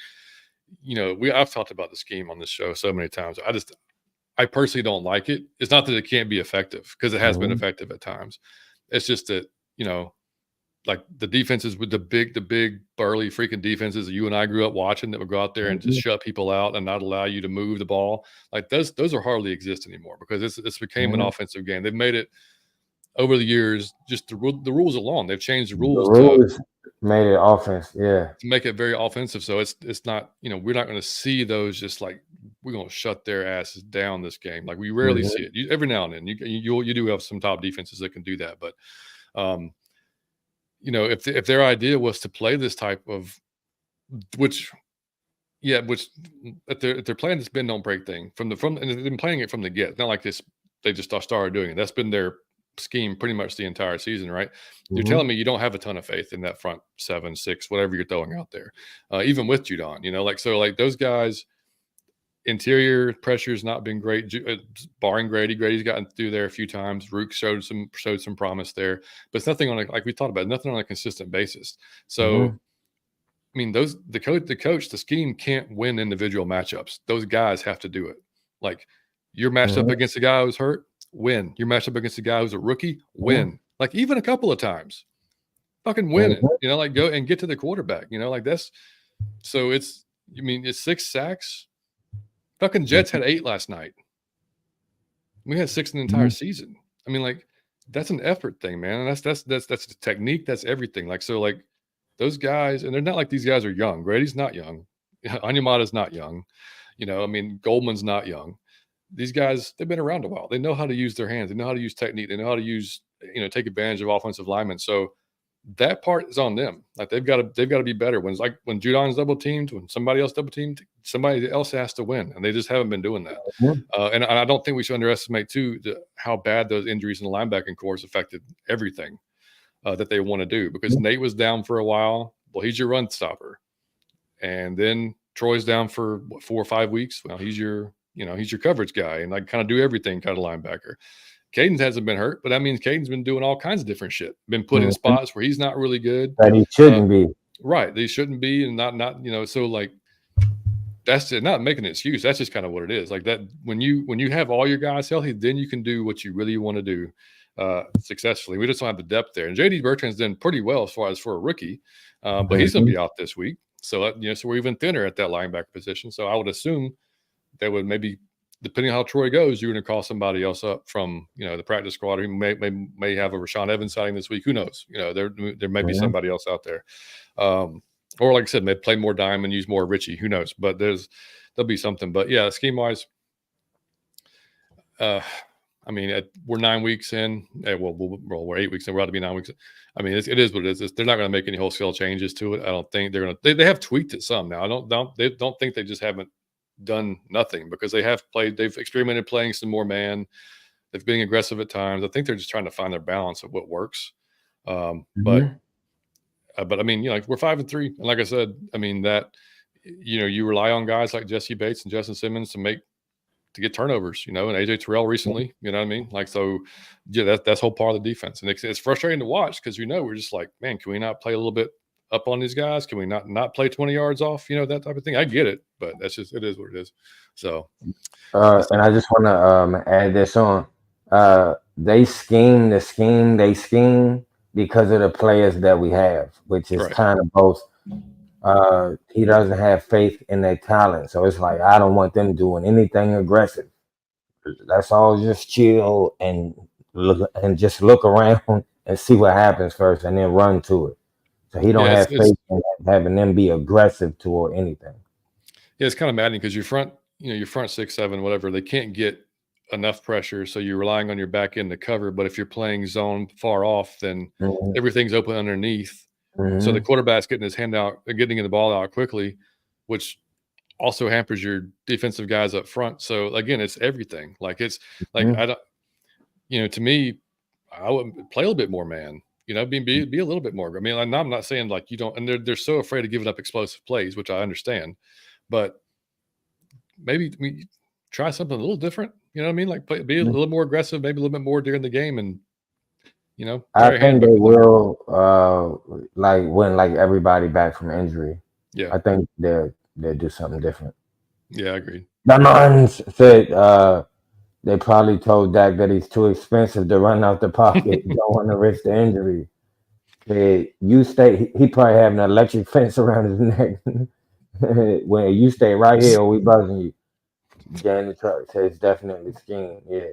I've talked about the scheme on this show so many times. I personally don't like it. It's not that it can't be effective, because it has been Mhm. effective at times. It's just that, like the defenses with the big burly freaking defenses that you and I grew up watching, that would go out there and just Mhm. shut people out and not allow you to move the ball. Like those are hardly exist anymore, because it's became an Mhm. offensive game. They've made it over the years, just the rules alone. They've changed the The rules to rules made it offense. Yeah. make it very offensive. So it's not, we're not going to see those, just like we're going to shut their asses down this game. Like we rarely Mhm. see it. Every now and then you do have some top defenses that can do that, but um, if their idea was to play this type of, which yeah, which if they're playing this bend don't break thing and they've been playing it from the get. It's not like this they just started doing it. That's been their scheme pretty much the entire season, right? You're Mhm. telling me you don't have a ton of faith in that front seven, six, whatever you're throwing out there, even with Judon. Like those guys. Interior pressure's not been great, barring Grady. Grady's gotten through there a few times. Rook showed some promise there, but it's nothing on like we talked about, nothing on a consistent basis. So Mhm. I mean, the scheme can't win individual matchups. Those guys have to do it. Like you're matched up Mhm. against a guy who's hurt, win. You're matched up against a guy who's a rookie, Mhm. win. Like even a couple of times, fucking win it. Mhm. Like go and get to the quarterback. Like that's so it's. You mean it's 6 sacks? Fucking Jets Mhm. had 8 last night. We had 6 in the entire Mhm. season. I mean, like that's an effort thing, man. And that's the technique. That's everything. Like so, like those guys, and they're not like these guys are young. Grady's not young. Anyamata's not young. I mean, Goldman's not young. These guys, they've been around a while. They know how to use their hands. They know how to use technique. They know how to take advantage of offensive linemen. So that part is on them. Like they've got to be better. When Judon's double teamed, when somebody else double teamed, somebody else has to win, and they just haven't been doing that. Mhm. And I don't think we should underestimate too how bad those injuries in the linebacking corps affected everything that they want to do. Because Nate was down for a while. Well, he's your run stopper, and then Troy's down for 4 or 5 weeks. Well, he's your coverage guy, and like kind of do everything kind of linebacker. Caden hasn't been hurt, but that means Caden's been doing all kinds of different shit. Been put in Mhm. spots where he's not really good. That he Uh, shouldn't be. right. They shouldn't be, and not, so like that's it, not making an excuse. That's just kind of what it is. Like that when you have all your guys healthy, then you can do what you really want to do successfully. We just don't have the depth there. And JD Bertrand's done pretty well as far as for a rookie, but he's going to Mhm. be out this week. So so we're even thinner at that linebacker position. So I would assume that would maybe, depending on how Troy goes, you're going to call somebody else up from the practice squad, who may have a Rashaan Evans sighting this week. Who knows? There may be Mhm. somebody else out there, or like I said, maybe play more dime and use more Richie. Who knows? But there'll be something. But yeah, scheme wise, uh, I mean, we're 9 weeks in. We're 8 weeks in. We're about to be 9 weeks. I mean, it is what it is. They're not going to make any wholesale changes to it. I don't think they're going to. They have tweaked it some now. They don't think they just haven't done nothing, because they have played. They've experimented playing some more man. They've been aggressive at times. I think they're just trying to find their balance of what works. But Mhm. I mean, like we're 5-3, and like I said, I mean that you rely on guys like Jesse Bates and Justin Simmons to get turnovers, and AJ Terrell recently, you know what I mean? Like, so yeah, that's whole part of the defense. And it's frustrating to watch, because we're just like, man, can we not play a little bit up on these guys? Can we not play 20 yards off? That type of thing. I get it, but it is what it is. So that's And I just want to add this on. They scheme because of the players that we have, which is right. kind of both. He doesn't have faith in their talent, so it's like I don't want them doing anything aggressive. Let's all just chill and look around and see what happens first, and then run to it. So he don't Yeah, have faith in having them be aggressive toward anything. it's kind of maddening, because your front 6, 7, whatever, they can't get enough pressure. So you're relying on your back end to cover. But if you're playing zone far off, then Mhm. everything's open underneath. So the Mhm. quarterback's getting his hand out, getting the ball out quickly, which also hampers your defensive guys up front. So again, it's everything. Like it's like Mhm. I don't, to me, I would play a little bit more man. Be a little bit more. I mean, I'm not saying like you don't, and they're so afraid of giving up explosive plays, which I understand, but maybe we try something a little different. You know what I mean? Like be a Mhm. little more aggressive, maybe a little bit more during the game, and I try your hand think with they them. will like win like everybody back from injury. Yeah, I think they'll do something different. Yeah, I agree. The Mons said they probably told Dak that he's too expensive to run out the pocket. Don't want to risk the injury. Said you stay. He probably have an electric fence around his neck. When you stay right here, or we buzzing you. Get in the truck. Said it's definitely skiing. Yeah,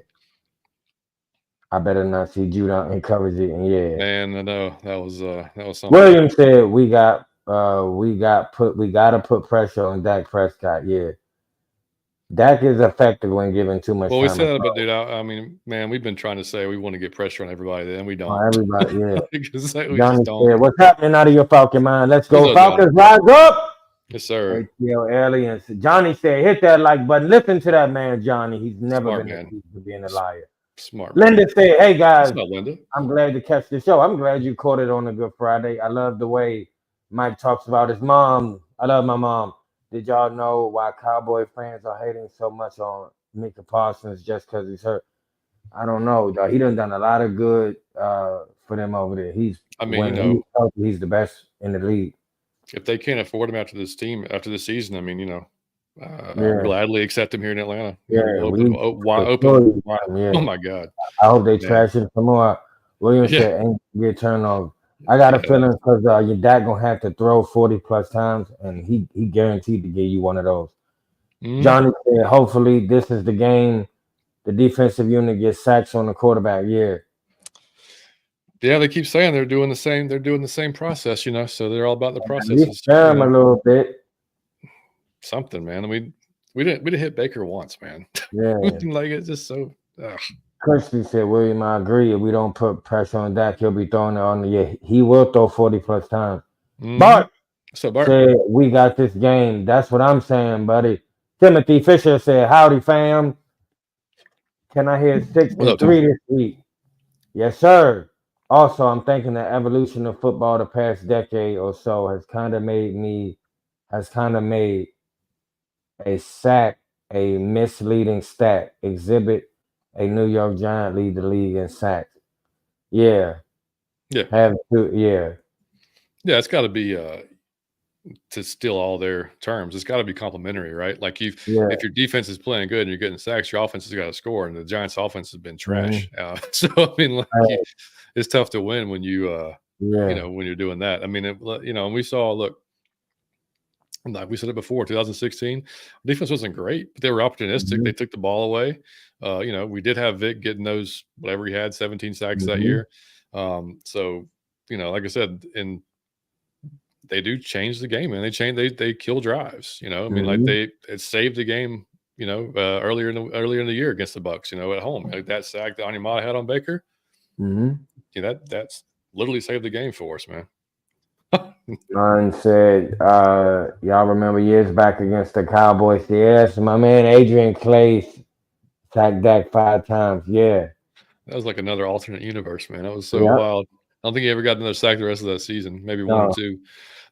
I better not see Judah encourage it. And yeah, Man, I know that was something. Williams said we gotta put pressure on Dak Prescott. Yeah, Dak is effective when given too much Well, we time to said that, but throw. dude, I mean, man, we've been trying to say we want to get pressure on everybody, and we don't. Everybody, yeah. Because we just Johnny don't. said, "What's happening out of your Falcon mind? Let's What's go, up, Johnny? Falcons! Rise up!" Yes, sir. ATL aliens. Johnny said, "Hit that like button. Listen to that man, Johnny. He's never Smart been man. accused of being a S- liar." Smart man. Linda said, "Hey It's guys, not Linda. I'm glad to catch the show. I'm glad you caught it on a Good Friday. I love the way Mike talks about his mom. I love my mom. Did y'all know why Cowboy fans are hating so much on Micah Parsons just because he's hurt? I don't know. Though. He done a lot of good for them over there. He's I mean, when he's healthy, he's the best in the league. if they can't afford him after this season, I mean, I'll Yeah, gladly accept him here in Atlanta. yeah. Open, We wide for open. sure Wide. yeah. Oh my God, I hope they man. trash him some more. Williams Yeah, said ain't get turned off. I got a yeah. feeling because your dad gonna have to throw 40 plus times, and he guaranteed to give you one of those. Mhm. Johnny said, hopefully this is the game. The defensive unit gets sacks on the quarterback. Yeah, Yeah, they keep saying they're doing the same. They're doing the same process, so they're all about the at least processes. spare him a little bit. Something, man. We didn't hit Baker once, man. Yeah. Like it's just so. Ugh. Christy said, William, I agree. If we don't put pressure on Dak, he'll be throwing it on the year. He will throw 40 plus times. Mm-hmm. Bart So Bart, said, we got this game. That's what I'm saying, buddy. Timothy Fisher said, howdy, fam. Can I hear 6 what's and up, Tim? 3 this week? Yes, sir. Also, I'm thinking the evolution of football the past decade or so has kind of made a sack a misleading stat. Exhibit a New York Giant lead the league in sacks. Yeah, Yeah, have to. Yeah, yeah. It's got to be to steal all their terms. It's got to be complimentary, right? Like yeah, if your defense is playing good and you're getting sacks, your offense has got to score, and the Giants' offense has been hmm trash. So I mean, right, it's tough to win when yeah, when you're doing that. I mean, and we saw look. Like we said it before, 2016, defense wasn't great, but they were opportunistic. hmm They took the ball away. We did have Vic getting those whatever he had, 17 sacks that hmm year. So like I said, and they do change the game, and they kill drives. I mean, like hmm it saved the game. Earlier in the year against the Bucks. At home, like that sack that Onyemata had on Baker. hmm That's literally saved the game for us, man. Ron said, y'all remember years back against the Cowboys? Yes, my man Adrian Clay sacked Dak 5 times. Yeah, That was like another alternate universe, man. That was so yep. wild. I don't think he ever got another sack the rest of that season. Maybe one or No, two.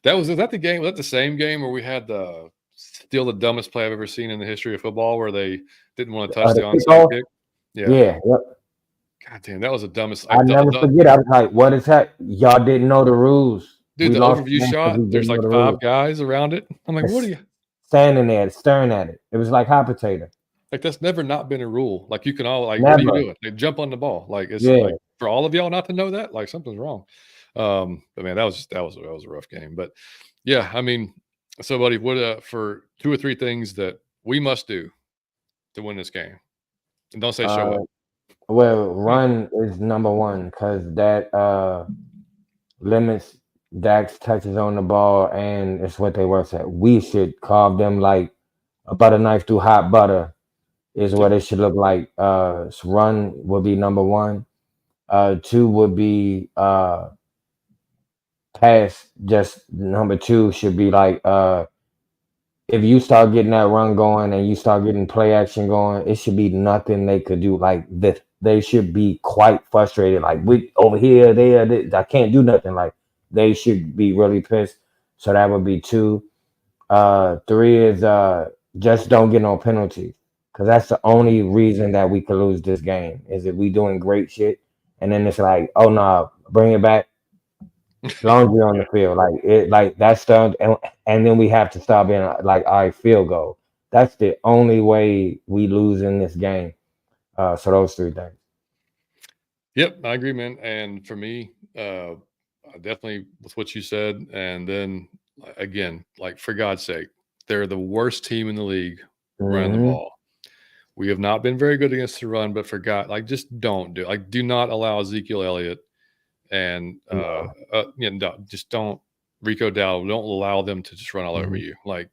Was that the game? Was that the same game where we had the still the dumbest play I've ever seen in the history of football, where they didn't want to touch the the onside kickoff. kick? Yeah. Yeah, yep. God damn, that was the dumbest. I never forget. I was like, "What is that? Y'all didn't know the rules. Dude, We the lost overview the game because shot. we There's didn't know like the five rules." guys around it. I'm like, what are It's you? standing there, staring at it. It was like hot potato. Like that's never not been a rule. Like you can all like, what are you Never. doing? They jump on the ball. Like it's Yeah. like for all of y'all not to know that, like something's wrong. But man, that was a rough game. But yeah, I mean, so buddy, what for two or three things that we must do to win this game? And don't say show Uh, up. well, run is number one because that limits Dak's touches on the ball, and it's what they work at. We should carve them like a butter knife through hot butter. Is Yeah. what it should look like. Run would be number one. Two would be pass. Just number two should be like if you start getting that run going and you start getting play action going, it should be nothing they could do. Like that, they should be quite frustrated. Like we over here, there, I can't do nothing. Like they should be really pissed. So that would be two. Three is just don't get no penalties because that's the only reason that we could lose this game is if we doing great shit and then it's like, oh no, bring it back. Laundry on the Yeah. field, like that's the and then we have to stop being like, all right, field goal. That's the only way we lose in this game. So those three things. Yep, I agree, man. And for me, I definitely with what you said, and then again, like for God's sake, they're the worst team in the league running the Hmm. ball. We have not been very good against the run, but for God, like just don't do like do not allow Ezekiel Elliott and No. just don't Rico Dowdle. Don't allow them to just run all over Hmm. you. Like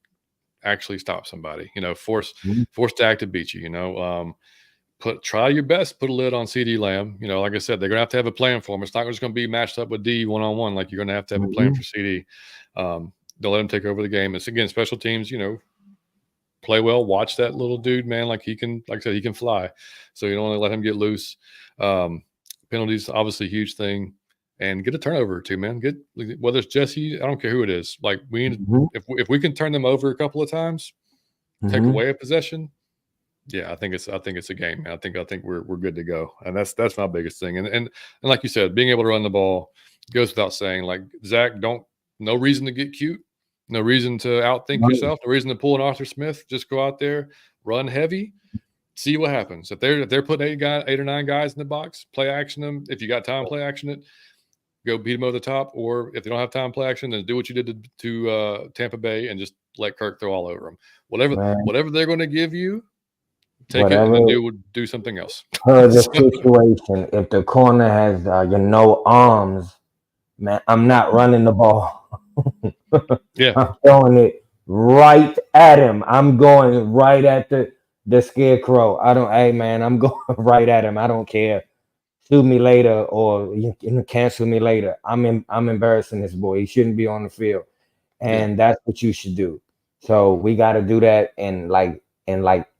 actually stop somebody. Force Hmm. Dak to beat you. Try your best, put a lid on CD Lamb. Like I said, they're gonna have a plan for him. It's not just gonna be matched up with D one on one. Like you're gonna have to have a plan Hmm. for CD. Don't let him take over the game. It's again special teams. Play well. Watch that little dude, man. Like he can, like I said, he can fly. So you don't want to let him get loose. Um, Penalties, obviously, a huge thing. And get a turnover or two, man. Get whether it's Jesse, I don't care who it is. Like we need, Hmm. if we can turn them over a couple of times, take Hmm. away a possession. Yeah, I think it's a game. Man. I think we're good to go, and that's my biggest thing. And like you said, being able to run the ball goes without saying. Like Zach, don't no reason to get cute, no reason to outthink yourself, no reason to pull an Arthur Smith. Just go out there, run heavy, see what happens. If they're putting eight or nine guys in the box, play action them. If you got time, play action it. Go beat them over the top, or if they don't have time, play action, then do what you did to Tampa Bay and just let Kirk throw all over them. Whatever Man, whatever they're going to give you, take it and then whatever do something else. per the So, situation, if the corner has no arms, man, I'm not running the ball. yeah, I'm throwing it right at him. I'm going right at the scarecrow. I don't. Hey man, I'm going right at him. I don't care. Sue me later or you cancel me later. I'm embarrassing this boy. He shouldn't be on the field, yeah, and that's what you should do. So we got to do that in like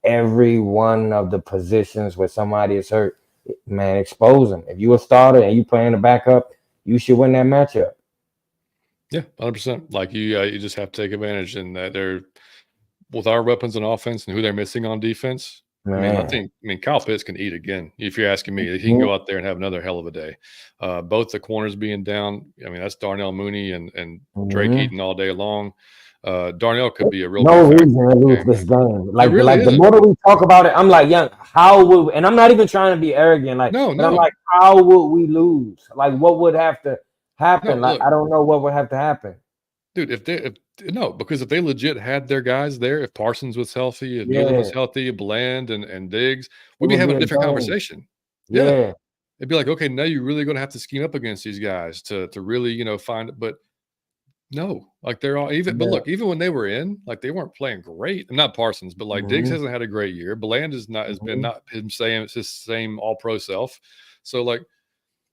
every one of the positions where somebody is hurt. Man, expose them. If you a starter and you playing the backup, you should win that matchup. yeah, 100%. Like you just have to take advantage, and that they're with our weapons on offense and who they're missing on defense. Man. I mean, Kyle Pitts can eat again. If you're asking me, he can Mhm. go out there and have another hell of a day. Both the corners being down. That's Darnell Mooney and Drake Mhm. Eaton all day long. Darnell could be a real big No factor reason to in the lose game. this game. There Like the really like the isn't. more that we talk about it, I'm like, young, how would and I'm not even trying to be arrogant, like, No, but I'm no, like, how would we lose? Like what would have to no. happen? Like Look, I don't know what would have to happen. dude, if no, because if they legit had their guys there, if Parsons was healthy, if Newland was Yeah, healthy, Bland and Diggs, it we'd be would be having a a different game. conversation. Yeah. Yeah. It'd be like, okay, now you're really gonna have to scheme up against these guys to really, find it. But no, like they're all even but Yeah. look, even when they were in, like they weren't playing great. Not Parsons, but like Diggs Hmm. hasn't had a great year. Bland is not has been Hmm. not his same all pro self. So like,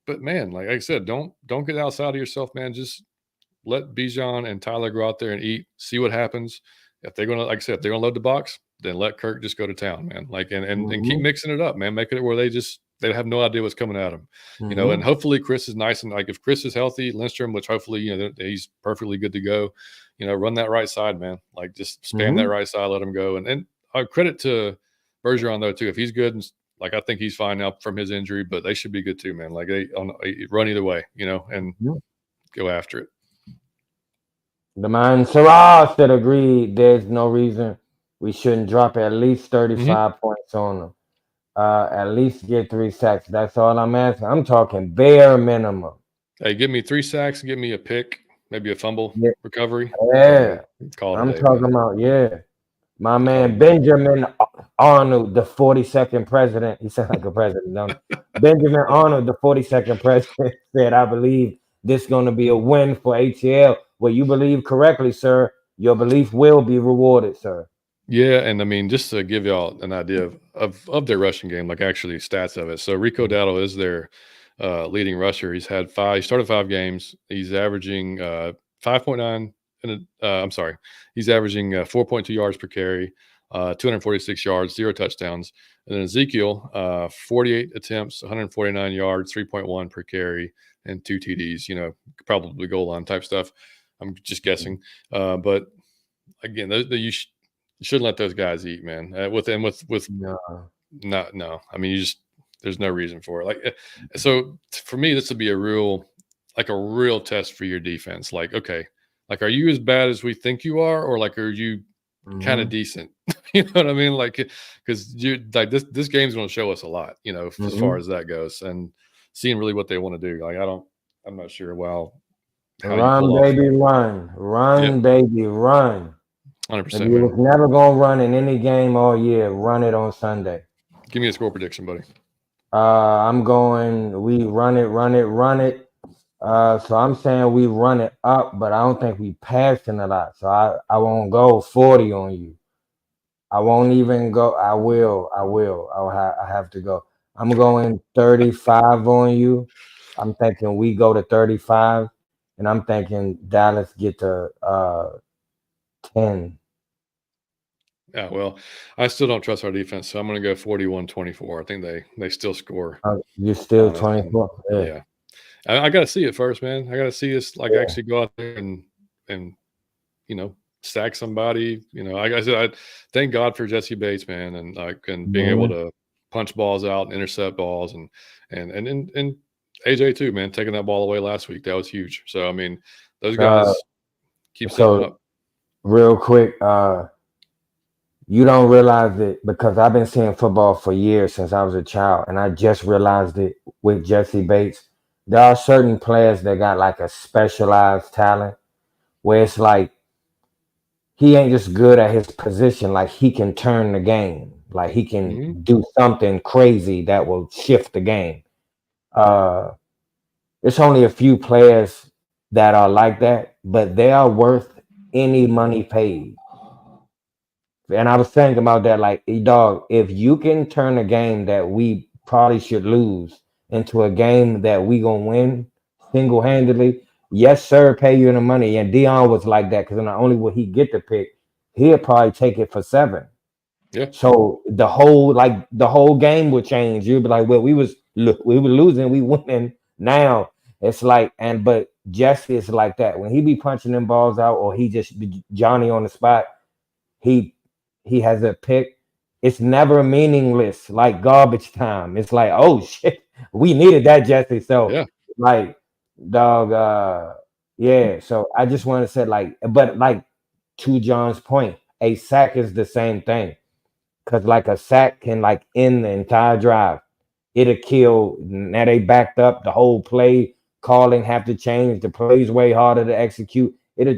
but man, like I said, don't get outside of yourself, man. Just let Bijan and Tyler go out there and eat, see what happens. If they're gonna, like I said, if they're gonna load the box, then let Kirk just go to town, man. Like and keep Hmm. mixing it up, man. Making it where they have no idea what's coming at them, And Hmm. hopefully Chris is nice and like if Chris is healthy, Lindstrom, which hopefully he's perfectly good to go. Run that right side, man. Like just spam that Hmm. right side, let him go. And credit to Bergeron though too. If he's good, and like I think he's fine now from his injury, but they should be good too, man. Like they run either way, and go after it. The man Sarah said agreed. There's no reason we shouldn't drop at least Mhm. 35 points on them. At least get 3 sacks. That's all I'm asking. I'm talking bare minimum. Hey, give me 3 sacks, give me a pick, maybe a fumble Yeah, recovery, and yeah. call it I'm a day, man. talking about, yeah. My Call it man a day. Benjamin Arnold, the 42nd president. He sounds like a president, don't he? Benjamin Arnold, the 42nd president, said, I believe this is going to be a win for ATL. Well, you believe correctly, sir. Your belief will be rewarded, sir. Yeah, and just to give y'all an idea of their rushing game, like actually stats of it. So Rico Dowdle is their leading rusher. He started 5 games. He's averaging 5.9 I'm sorry. He's averaging 4.2 yards per carry, 246 yards, 0 touchdowns. And then Ezekiel, 48 attempts, 149 yards, 3.1 per carry, and 2 TDs, probably goal line type stuff. I'm just guessing. But again, you shouldn't let those guys eat, man. With No. not no. You just there's no reason for it. So for me, this would be a real like a real test for your defense. Like, okay, like, are you as bad as we think you are, or like, are you kind of Mm-hmm. decent? You know what I mean? Like, because you like this game's going to show us a lot, as far Mm-hmm. as that goes, and seeing really what they want to do. Like, I'm not sure. Well, how you pull Run, off. baby, run. Yep, Run, baby, run. hundred If percent, you man. was never gonna run in any game all year, run it on Sunday. Give me a score prediction, buddy. I'm going. We run it, run it, run it. So I'm saying we run it up, but I don't think we passing a lot. So I won't go 40 on you. I won't even go. I will. I will. I have to go. I'm going 35 on you. I'm thinking we go to 35, and I'm thinking Dallas get to 10. Yeah, well, I still don't trust our defense, so I'm going to go 41-24. I think they still score You're still on us, and 24. Yeah. yeah, I got to see it first, man. I got to see us like Yeah. actually go out there and sack somebody. Like I said, I thank God for Jesse Bates, man, and being able Mhm. to punch balls out and intercept balls, and AJ too, man, taking that ball away last week, that was huge. So I mean, those Uh, guys keep stepping so up. real quick, you don't realize it because I've been seeing football for years since I was a child, and I just realized it with Jesse Bates. There are certain players that got like a specialized talent where it's like he ain't just good at his position, like he can turn the game, like he can Hmm. do something crazy that will shift the game. Uh, it's only a few players that are like that, but they are worth any money paid. And I was thinking about that, like, dog, if you can turn a game that we probably should lose into a game that we gonna win single handedly, yes, sir, pay you the money. And Dion was like that because not only would he get the pick, he'll probably take it for 7. Yeah, So the whole game would change. You'd be like, well, we were losing, we winning. Now it's like, but Jesse is like that. When he be punching them balls out, or he just be Johnny on the spot, he he has a pick. It's never meaningless, like garbage time. It's like, oh shit, we needed that, Jesse. So yeah, like, dog, yeah. So I just want to say, like, but like, to John's point, a sack is the same thing. Cause like a sack can like end the entire drive. It'll kill. Now they backed up the whole play. Calling have to change. The play's way harder to execute. It'll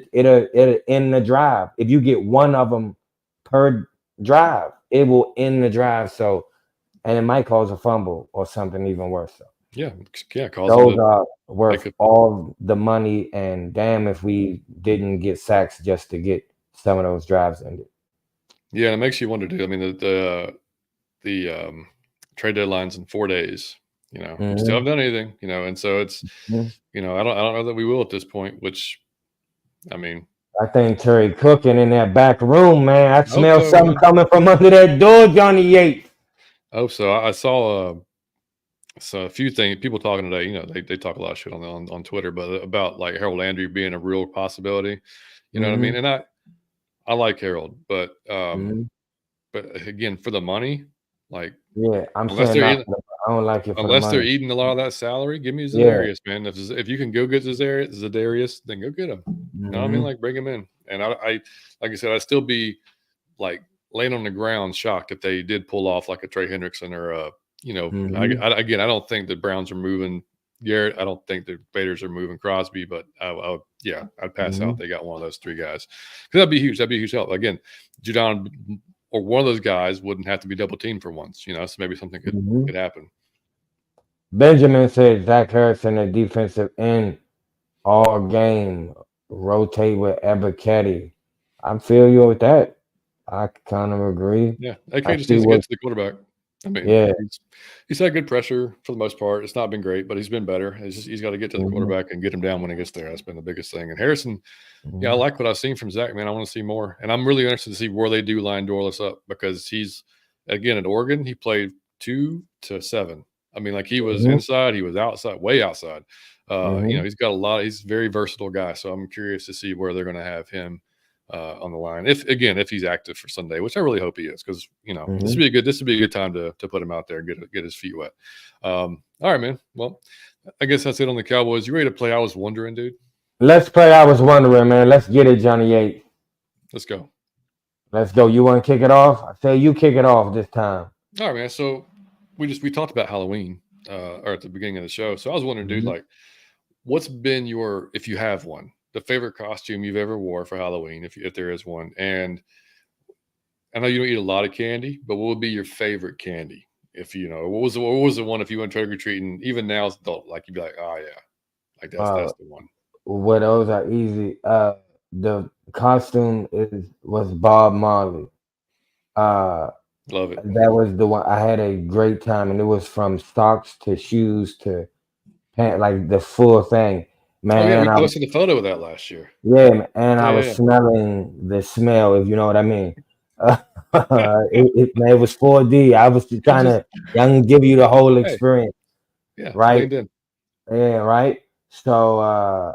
end the drive. If you get one of them per drive, it will end the drive. So, and it might cause a fumble or something even worse. So yeah, yeah. Cause them those to are make worth a all the money. And damn if we didn't get sacks just to get some of those drives ended. yeah. It makes you wonder, too. I mean, the trade deadline's in 4 days. We still Mm-hmm. haven't done anything. And so it's I don't know that we will at this point. Which I mean, I think Terry cooking in that back room, man. I I hope smell so, something man. coming from under that door, Johnny Yates. I hope so. I saw so a few things people talking today. They talk a lot of shit on Twitter, but about like Harold Landry being a real possibility. You know what I Mm-hmm. mean? And I like Harold, Mm-hmm. but again, for the money, like Yeah, I'm unless saying they're not. eating, I don't like it for the unless they're money. eating a lot of that salary, give me Yeah. Zadarius, man. If you can go get Zadarius, then go get him. You know what I mean? Mm-hmm. Like bring him in. And I like I said, I'd still be like laying on the ground shocked if they did pull off like a Trey Hendrickson or Mm-hmm. again, I don't think the Browns are moving Garrett. I don't think the Raiders are moving Crosby, but yeah, I'd pass Mm-hmm. out. They got one of those 3 guys because that'd be huge. That'd be a huge help. Again, Judon or one of those guys wouldn't have to be double teamed for once, so maybe something could Mm-hmm. could happen. Benjamin said Zach Harrison, the defensive end, all game, rotate with Ebiketie. I feel you with that. I kind of agree. Yeah, AK I just see needs to get what. to the quarterback. I mean, Yeah. he's had good pressure for the most part. It's not been great, but he's been better. It's just he's got to get to the Mm-hmm. quarterback and get him down when he gets there. That's been the biggest thing. And Harrison, yeah, I Mm-hmm. like what I've seen from Zach, man. I want to see more. And I'm really interested to see where they do line Dorless up because he's, again, at Oregon, he played 2 to 7. I mean, like he was Mm-hmm. inside, he was outside, way outside. Mm-hmm. He's got a lot. He's a very versatile guy. So I'm curious to see where they're going to have him on the line. If he's active for Sunday, which I really hope he is, because this Mm-hmm. would be a good time to put him out there and get his feet wet. All right, man. Well, I guess that's it on the Cowboys. You ready to play? I was wondering, dude. Let's play. I was wondering, man. Let's get it, Johnny 8. Let's go. Let's go. You want to kick it off? I say you kick it off this time. All right, man. So we talked about Halloween or at the beginning of the show. So I was wondering, dude, Mhm. like, what's been your, if you have one, the favorite costume you've ever wore for Halloween, if there is one? And I know you don't eat a lot of candy, but what would be your favorite candy? If you know, what was the one if you went trick or treating? Even now, as an adult, like you'd be like, oh yeah, like that's Uh, the one. well, those are easy. The costume was Bob Marley. Uh, Love it. that was the one. I had a great time, and it was from socks to shoes to pant, like the full thing. Oh yeah, Man, we posted a photo of that last year. and I Yeah, was yeah, smelling the smell, if you know what I mean. Man, it was 4D. I was just yeah. trying Just to young give you the whole hey, experience, yeah, right? leaned in. Yeah, right. So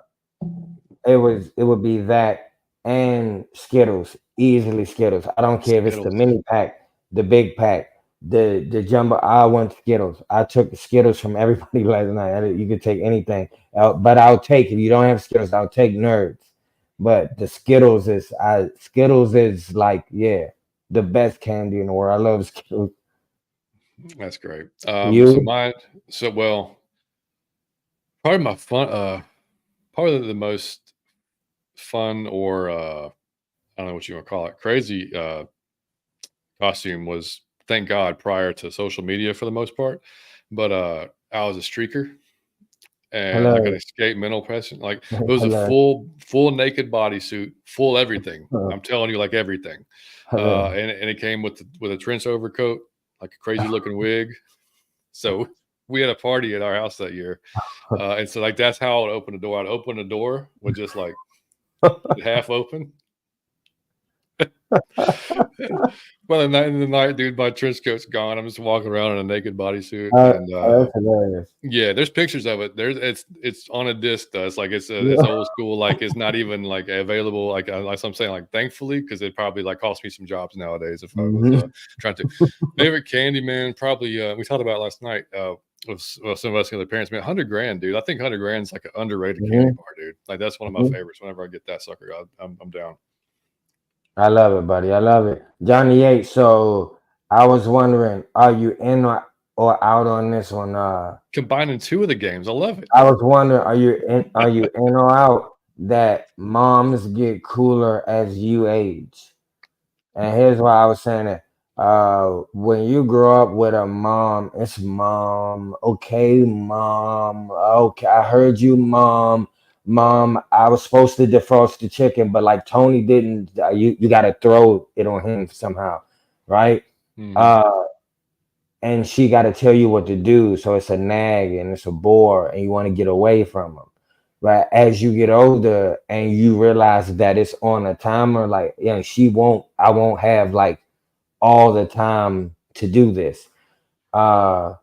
it would be that and Skittles, easily Skittles. I don't care if it's the Skittles. mini pack, the big pack, the jumbo. I want Skittles. I took Skittles from everybody last night. You could take anything, but I'll take if you don't have Skittles. I'll take Nerds. But the Skittles is like the best candy in the world. I love Skittles. That's great. So You mine. So well, probably my fun. Probably the most fun or I don't know what you want to call it, crazy costume was, thank God, prior to social media for the most part. But I was a streaker and like an hilarious, escape mental person. Like it was a hilarious, full naked bodysuit, full everything. I'm telling you, like everything. hilarious. And it came with a trench overcoat, like a crazy looking wig. So we had a party at our house that year. And so like that's how I would open the door. I'd open the door with just like it half open. Well, in the night, dude, my trench coat's gone. I'm just walking around in a naked bodysuit, and That's hilarious. yeah, there's pictures of it. There's it's on a disc. Though. It's like it's Yeah. old school. Like it's not even like available. Like I'm saying, like thankfully, because it probably like cost me some jobs nowadays if I was Mhm. trying to. Favorite candy, man, probably we talked about it last night. With well, some of us and other parents, man, 100 grand, dude. I think 100 grand is like an underrated candy Mhm. bar, dude. Like that's one of my Mhm. favorites. Whenever I get that sucker, I'm down. I love it, buddy. I love it. Johnny 8. So I was wondering, are you in or out on this one? Combining two of the games, I love it. I was wondering, are you in or out that moms get cooler as you age? And here's why I was saying it. When you grow up with a mom, it's mom. Okay, mom. Okay, I heard you, mom. Mom, I was supposed to defrost the chicken, but like Tony didn't. You got to throw it on him somehow, right? Hmm. Uh, and she got to tell you what to do. So it's a nag and it's a bore, and you want to get away from them. But as you get older and you realize that it's on a timer, like I won't have like all the time to do this. Uh,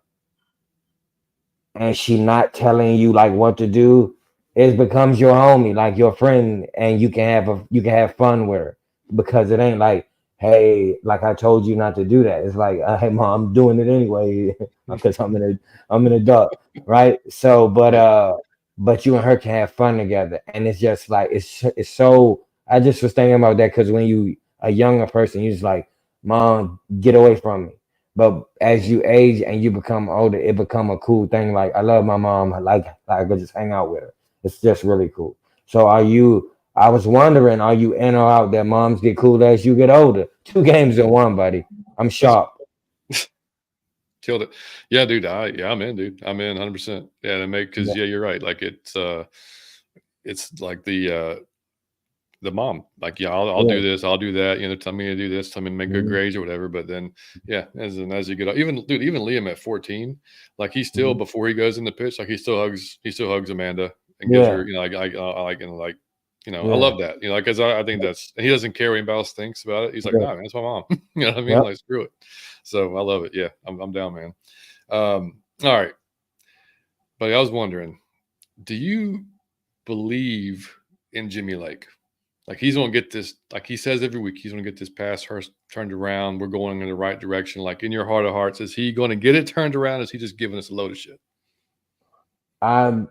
and she not telling you like what to do, it becomes your homie, like your friend, and you can have fun with her because it ain't like, hey, like I told you not to do that. It's like, hey, mom, I'm doing it anyway because I'm an adult, right? So, Yeah. but you and her can have fun together, and it's just like it's so. I just was thinking about that because when you a younger person, you just like, mom, get away from me. But as you age and you become older, it become a cool thing. Like I love my mom. Like I could just hang out with her. It's just really cool. So are you? I was wondering, are you in or out that moms get cool as you get older? Two games in one, buddy. I'm That's sharp. killed it. Yeah, dude. I'm in, dude. I'm in 100%. Yeah, to make because Yeah, yeah, you're right. Like it's like the mom. Like yeah, I'll yeah. do this, I'll do that. You know, tell me to do this, tell me to make good Mhm, grades or whatever. But then yeah, as you get up, even dude, even Liam at 14, like he still mhm. before he goes in the pitch, like he still hugs Amanda and gives her Yeah, you know I like and like. You know, I yeah, love that. You know, because I think that's and he doesn't care what anybody else thinks about it. He's like, yeah, nah, man, that's my mom. You know what I mean? yep. Like, screw it. So I love it. Yeah, I'm down, man. All right, but I was wondering, do you believe in Jimmy Lake? Like he's gonna get this, like he says every week, he's gonna get this pass Hurst turned around. We're going in the right direction. Like in your heart of hearts, is he gonna get it turned around? Is he just giving us a load of shit? I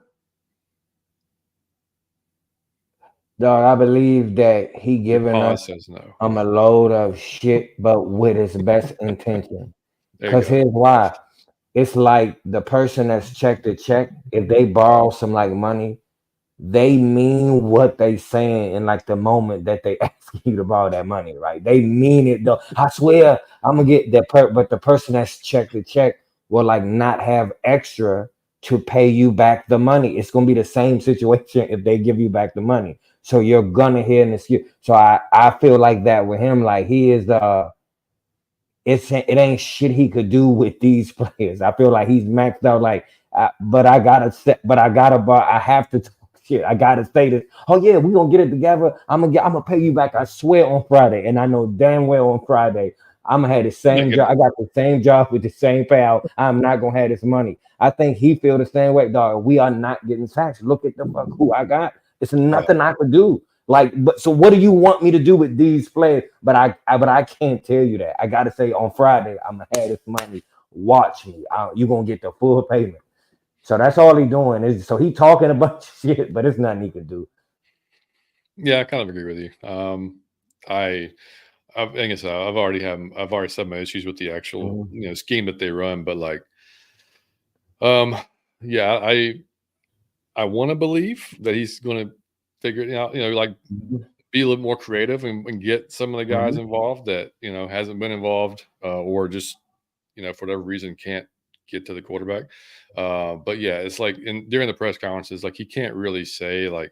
dog, I believe that he Your giving us pause says no. a load of shit, but with his best intention. There you Cause go. here's why. It's like the person that's check to check, if they borrow some like money, they mean what they saying in like the moment that they ask you to borrow that money, right? They mean it though. I swear I'm gonna get that but the person that's check to check will like not have extra to pay you back the money. It's gonna be the same situation if they give you back the money. So you're gonna hear an excuse. So I feel like that with him, like he is it ain't shit he could do with these players. I feel like he's maxed out. Like, but I gotta but I gotta, but I have to talk shit. I gotta say this. Oh yeah, we gonna get it together. I'm gonna pay you back. I swear on Friday, and I know damn well on Friday I'm gonna have the Yeah, same job. I got the same job with the same payout. I'm not gonna have this money. I think he feel the same way, dog. We are not getting taxed. Look at the fuck who I got. It's yeah, nothing I could do. Like, but so what do you want me to do with these players? But I can't tell you that. I gotta say on Friday, I'm gonna have this money. Watch me. You gonna get the full payment. So that's all he doing is so he talking a bunch of shit, but it's nothing he can do. yeah. I kind of agree with you. I, like I said, I've already said my issues with the actual Mhm, scheme that they run, but like, um, yeah, I want to believe that he's going to figure it out. Like mhm, be a little more creative and get some of the guys mhm, involved that hasn't been involved or just for whatever reason can't get to the quarterback. But yeah, it's like during the press conferences, like he can't really say like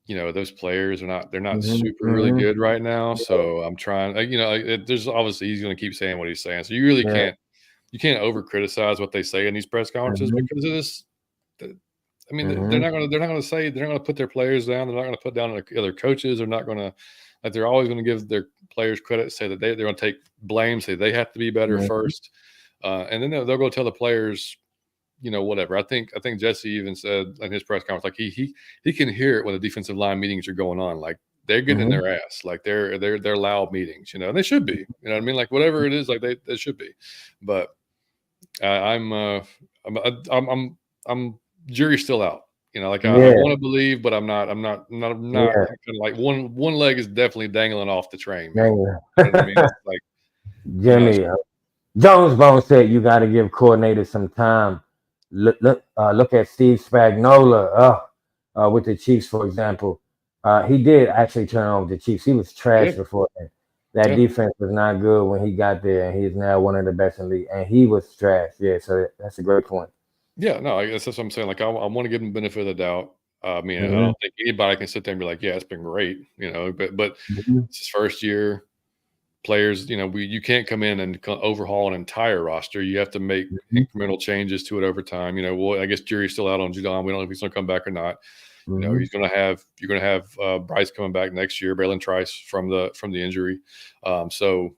those players are not they're not mhm, super really mhm. good right now. Yeah, So I'm trying, like, there's obviously he's going to keep saying what he's saying. So you really yeah. can't over criticize what they say in these press conferences Mhm, because it is. I mean, mhm, they're not gonna put their players down. They're not gonna put down the other coaches. They're not gonna like they're always gonna give their players credit, say that they're gonna take blame, say they have to be better mhm, first, and then they'll go tell the players, whatever. I think Jesse even said in his press conference, like he can hear it when the defensive line meetings are going on, like they're getting in mhm, their ass, like they're loud meetings, and they should be, you know what I mean, like whatever it is, like they should be, but I'm I'm I'm jury's still out. Like I yeah, want to believe, but I'm not yeah. kind of like one leg is definitely dangling off the train, man. Dang You know what I mean? it. It's like Jimmy, so, Jones Bone said you got to give coordinators some time. Look at Steve Spagnuolo with the Chiefs, for example. He did actually turn on the Chiefs. He was he trash did, before that. That yeah, defense was not good when he got there, and he's now one of the best in the league. And he was trash. Yeah, so that's a great point. yeah. No, I guess that's what I'm saying. Like I want to give him the benefit of the doubt. I mean, I Hmm. don't think anybody can sit there and be like, yeah, it's been great, but Hmm. it's his first year. Players, you can't come in and overhaul an entire roster. You have to make Hmm. incremental changes to it over time. Well, I guess jury's still out on Judon. We don't know if he's going to come back or not. Hmm. You're going to have Bryce coming back next year, Braylon Trice from the injury. So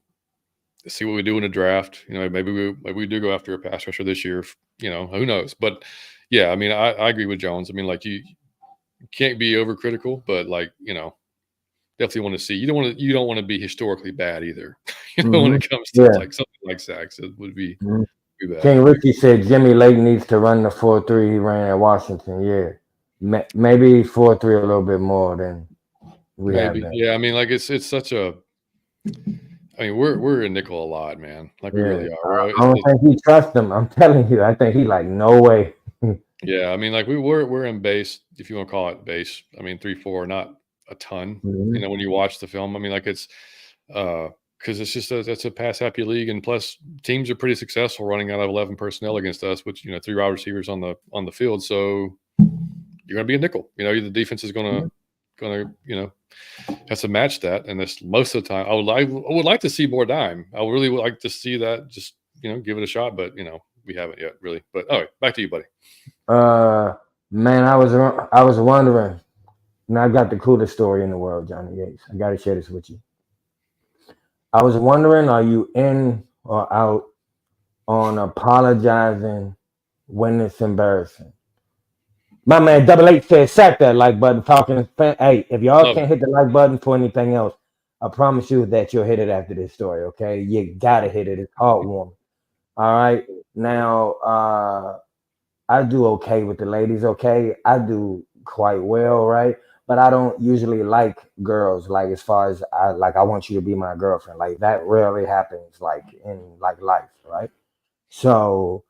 see what we do in the draft. Maybe we do go after a pass rusher this year. Who knows? But yeah, I mean, I agree with Jones. I mean, like you can't be overcritical, but like definitely want to see. You don't want to be historically bad either. When Hmm. it comes to Yeah. like something like sacks, it would Mhm. be bad. King Richie said Jimmy Lake needs to run the 4-3 he ran at Washington. Yeah. Maybe 4-3 a little bit more than we have Maybe, been. yeah. I mean, like it's such a. I mean, we're a nickel a lot, man. Like we Yeah. really are. We're I it's, don't it's think he trusts him. I'm telling you. I think he like, no way. yeah. I mean, like we're in base, if you want to call it base. I mean, 3-4, not a ton. Mhm. When you watch the film, I mean, like it's because it's a pass happy league, and plus teams are pretty successful running out of 11 personnel against us, which three wide receivers on the field. So you're going to be a nickel. The defense is gonna has to match that, and this most of the time. I would like to see more dime. I really would like to see that. Just give it a shot, but we haven't yet really. But all right, back to you, buddy. Uh, man, I was wondering. And I got the coolest story in the world, Johnny Yates. I got to share this with you. I was wondering, are you in or out on apologizing when it's embarrassing? My man Double H said, "Sack that like button." Talking, hey, if y'all Love it. can't hit the like button for anything else, I promise you that you'll hit it after this story. Okay, you gotta hit it. It's heartwarming. All right. Now, I do okay with the ladies. Okay, I do quite well, right? But I don't usually like girls. Like as far as I want you to be my girlfriend. Like that rarely happens. Like in like life, right? So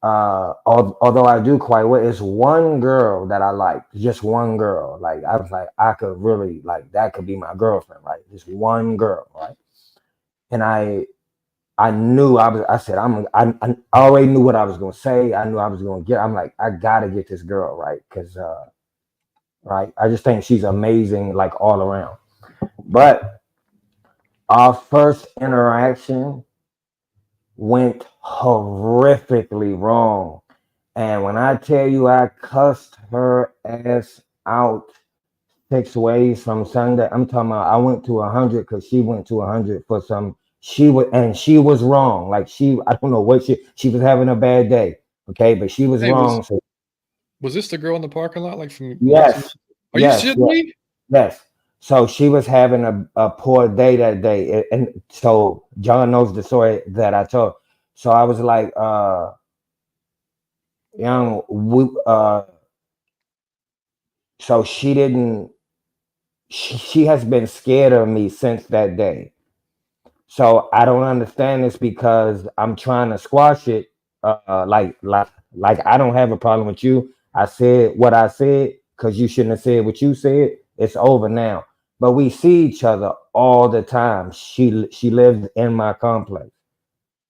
although I do quite well, it's one girl that I like, just one girl. Like I was like, I could really like that could be my girlfriend, right? Just one girl, right? And I knew I was. I said I already knew what I was gonna say. I knew I was gonna get. I'm like I gotta get this girl right because right. I just think she's amazing, like all around. But our first interaction went horrifically wrong. And when I tell you I cussed her ass out 6 ways from Sunday, I'm talking about I went to 100 because she went to 100 for some. She was wrong. Like I don't know what she was having a bad day. Okay, but she was Hey, wrong. So was this the girl in the parking lot, like from months and yes, months? Are you yes, shitting yes, me? yes. So she was having a poor day that day, and so John knows the story that I told. So I was like, young, so she has been scared of me since that day. So I don't understand this because I'm trying to squash it. Like I don't have a problem with you. I said what I said because you shouldn't have said what you said. It's over now. But we see each other all the time. She lives in my complex.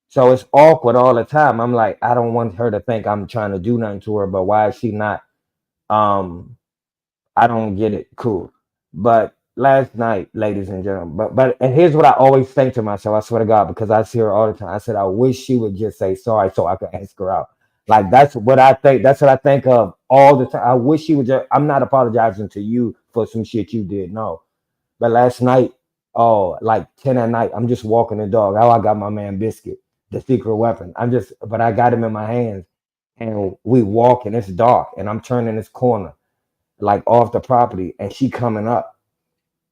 So it's awkward all the time. I'm like, I don't want her to think I'm trying to do nothing to her, but why is she not um I don't get it. Cool. But last night, ladies and gentlemen, but and here's what I always think to myself, I swear to God, because I see her all the time. I said, I wish she would just say sorry so I could ask her out. Like that's what I think. That's what I think of all the time. I wish she would just I'm not apologizing to you for some shit you did. No. But last night, oh, like 10 at night, I'm just walking the dog. Oh, I got my man Biscuit, the secret weapon. But I got him in my hands and we walk and it's dark and I'm turning this corner like off the property and she coming up.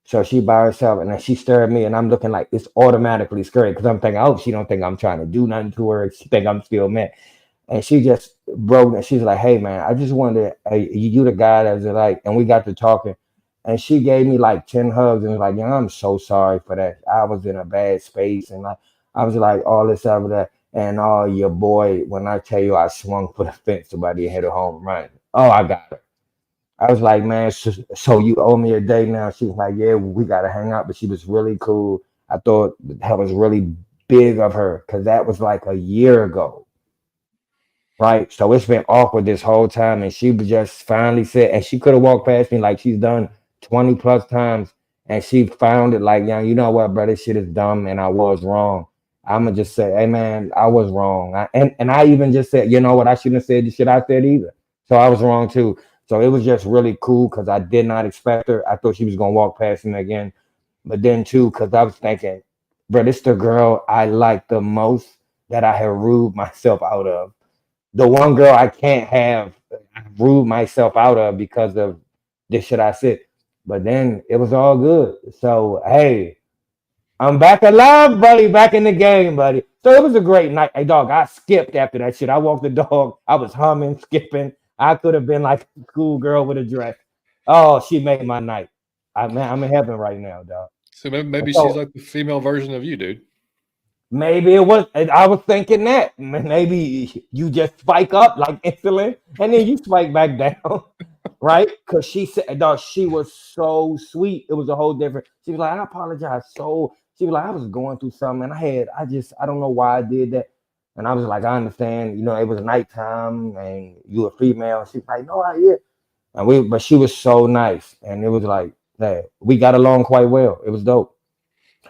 So she by herself and then she stared at me and I'm looking like it's automatically scary because I'm thinking, oh, she don't think I'm trying to do nothing to her. She think I'm still mad. And she just broke and she's like, hey man, I just wanted you the guy that's like, and we got to talking. And she gave me like 10 hugs and was like, yeah, I'm so sorry for that. I was in a bad space and I was like all this over that. And oh your boy, when I tell you I swung for the fence, somebody hit a home run. Oh, I got it. I was like, man, so you owe me a day now. She was like, yeah, we got to hang out. But she was really cool. I thought that was really big of her because that was like a year ago, right? So it's been awkward this whole time. And she just finally said, and she could have walked past me like she's done 20 plus times. And she found it like, yeah, you know what, bro, this shit is dumb and I was wrong. I'm going to just say, hey, man, I was wrong. And I even just said, you know what, I shouldn't have said the shit I said either. So I was wrong too. So it was just really cool because I did not expect her. I thought she was going to walk past me again. But then too, because I was thinking, bro, this the girl I like the most that I have rude myself out of. The one girl I can't have rude myself out of because of this shit I said. But then it was all good. So hey, I'm back alive, buddy. Back in the game, buddy. So it was a great night. Hey, dog, I skipped after that shit. I walked the dog. I was humming, skipping. I could have been like a school girl with a dress. Oh, she made my night. I'm in heaven right now, dog. So maybe she's So like the female version of you, dude. maybe it was. I was thinking that maybe you just spike up like insulin, and then you spike back down, right? Because she said, "Dog, she was so sweet. It was a whole different." She was like, "I apologize." So she was like, "I was going through something, and I don't know why I did that." And I was like, "I understand. You know, it was nighttime, and you a female." She's like, "No, I yeah." But she was so nice, and it was like, that we got along quite well. It was dope.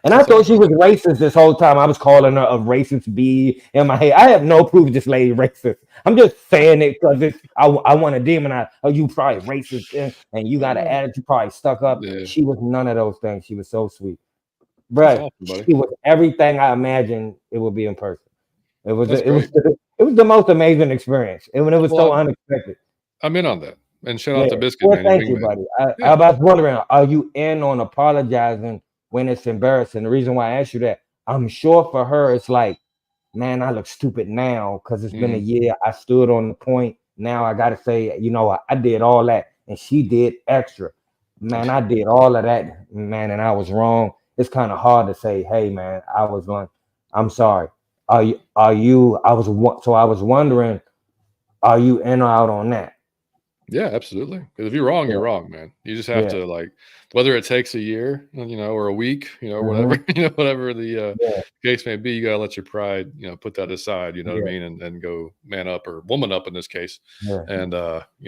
And I That's thought she awesome, was man. racist this whole time. I was calling her a racist bee in my head. I have no proof this lady racist. I'm just saying it because I want to demonize. Oh, you probably racist and you got an Uh, attitude, probably stuck up. yeah, She was none of those things. She was so sweet. that's But awesome, buddy. she was everything I imagined it would be in person. It was That's it was great. it was the most amazing experience. And when it was Well, so unexpected. I'm in on that. And shout Yeah. out to Biscuit, Well, man. Your thank you, wingman. buddy. Yeah. I was wondering, are you in on apologizing when it's embarrassing? The reason why I asked you that, I'm sure for her, it's like, man, I look stupid now because it's been a Mhm. year. I stood on the point. now I gotta say, I did all that and she did extra. Man, I did all of that, man, and I was wrong. It's kind of hard to say, hey man, I was wrong. I'm sorry. Are you I was wondering, are you in or out on that? Yeah, absolutely. Because if you're wrong, Yeah, you're wrong, man. You just have yeah. to like, whether it takes a year, or a week, Hmm. whatever, whatever the Yeah, case may be, you gotta let your pride, put that aside. You know what I yeah, mean, and go man up or woman up in this case, yeah. and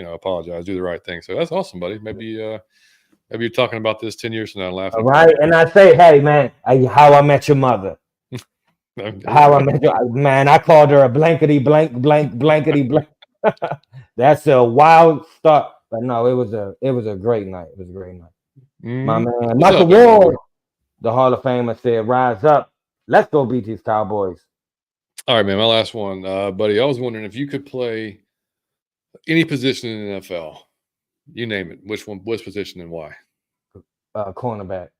apologize, do the right thing. So that's awesome, buddy. Maybe you're talking about this 10 years from now, and All laughing at right. me. And I say, hey man, how I met your mother. There you How I go. met your man, I called her a blankety blank blank blankety blank. That's a wild start. But no, it was a great night. It was a great night. My Mhm. man, What's Michael up, man, buddy? Ward, the Hall of Famer, said, rise up. Let's go beat these Cowboys. All right, man. My last one, buddy. I was wondering if you could play any position in the NFL. You name it. Which position and why? Cornerback.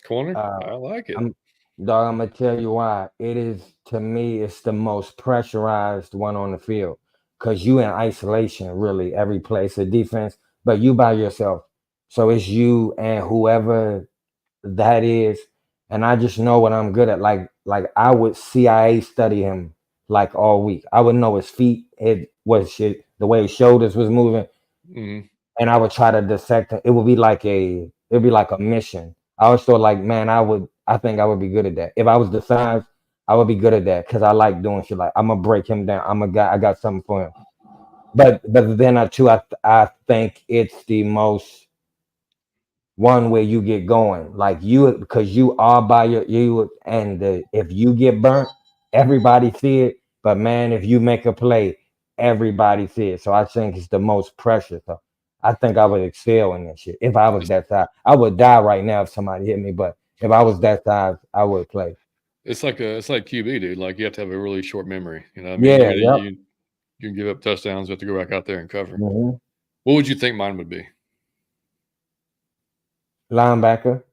Corner? Uh, I like it. I'm Dog, I'm gonna tell you why. It is, to me, it's the most pressurized one on the field. Cause you in isolation, really, every play. It's a defense, but you by yourself. So it's you and whoever that is. And I just know what I'm good at. Like I would CIA study him like all week. I would know his feet, the way his shoulders was moving, Mhm. and I would try to dissect it. It'd be like a mission. I was thought like, man, I think I would be good at that. If I was the size, I would be good at that because I like doing shit. Like I'm gonna break him down. I'm a guy. I got something for him. But then I think it's the most one where you get going, like you, because you are by you, and if you get burnt, everybody see it. But man, if you make a play, everybody see it. So I think it's the most pressure. So I think I would excel in that shit if I was It's that size. I would die right now if somebody hit me, but if I was that size, I would play. it's like QB, dude. Like you have to have a really short memory. You know what I mean? Yeah, You yep. you you can give up touchdowns. You have to go back out there and cover. Hmm. What would you think mine would be? Linebacker.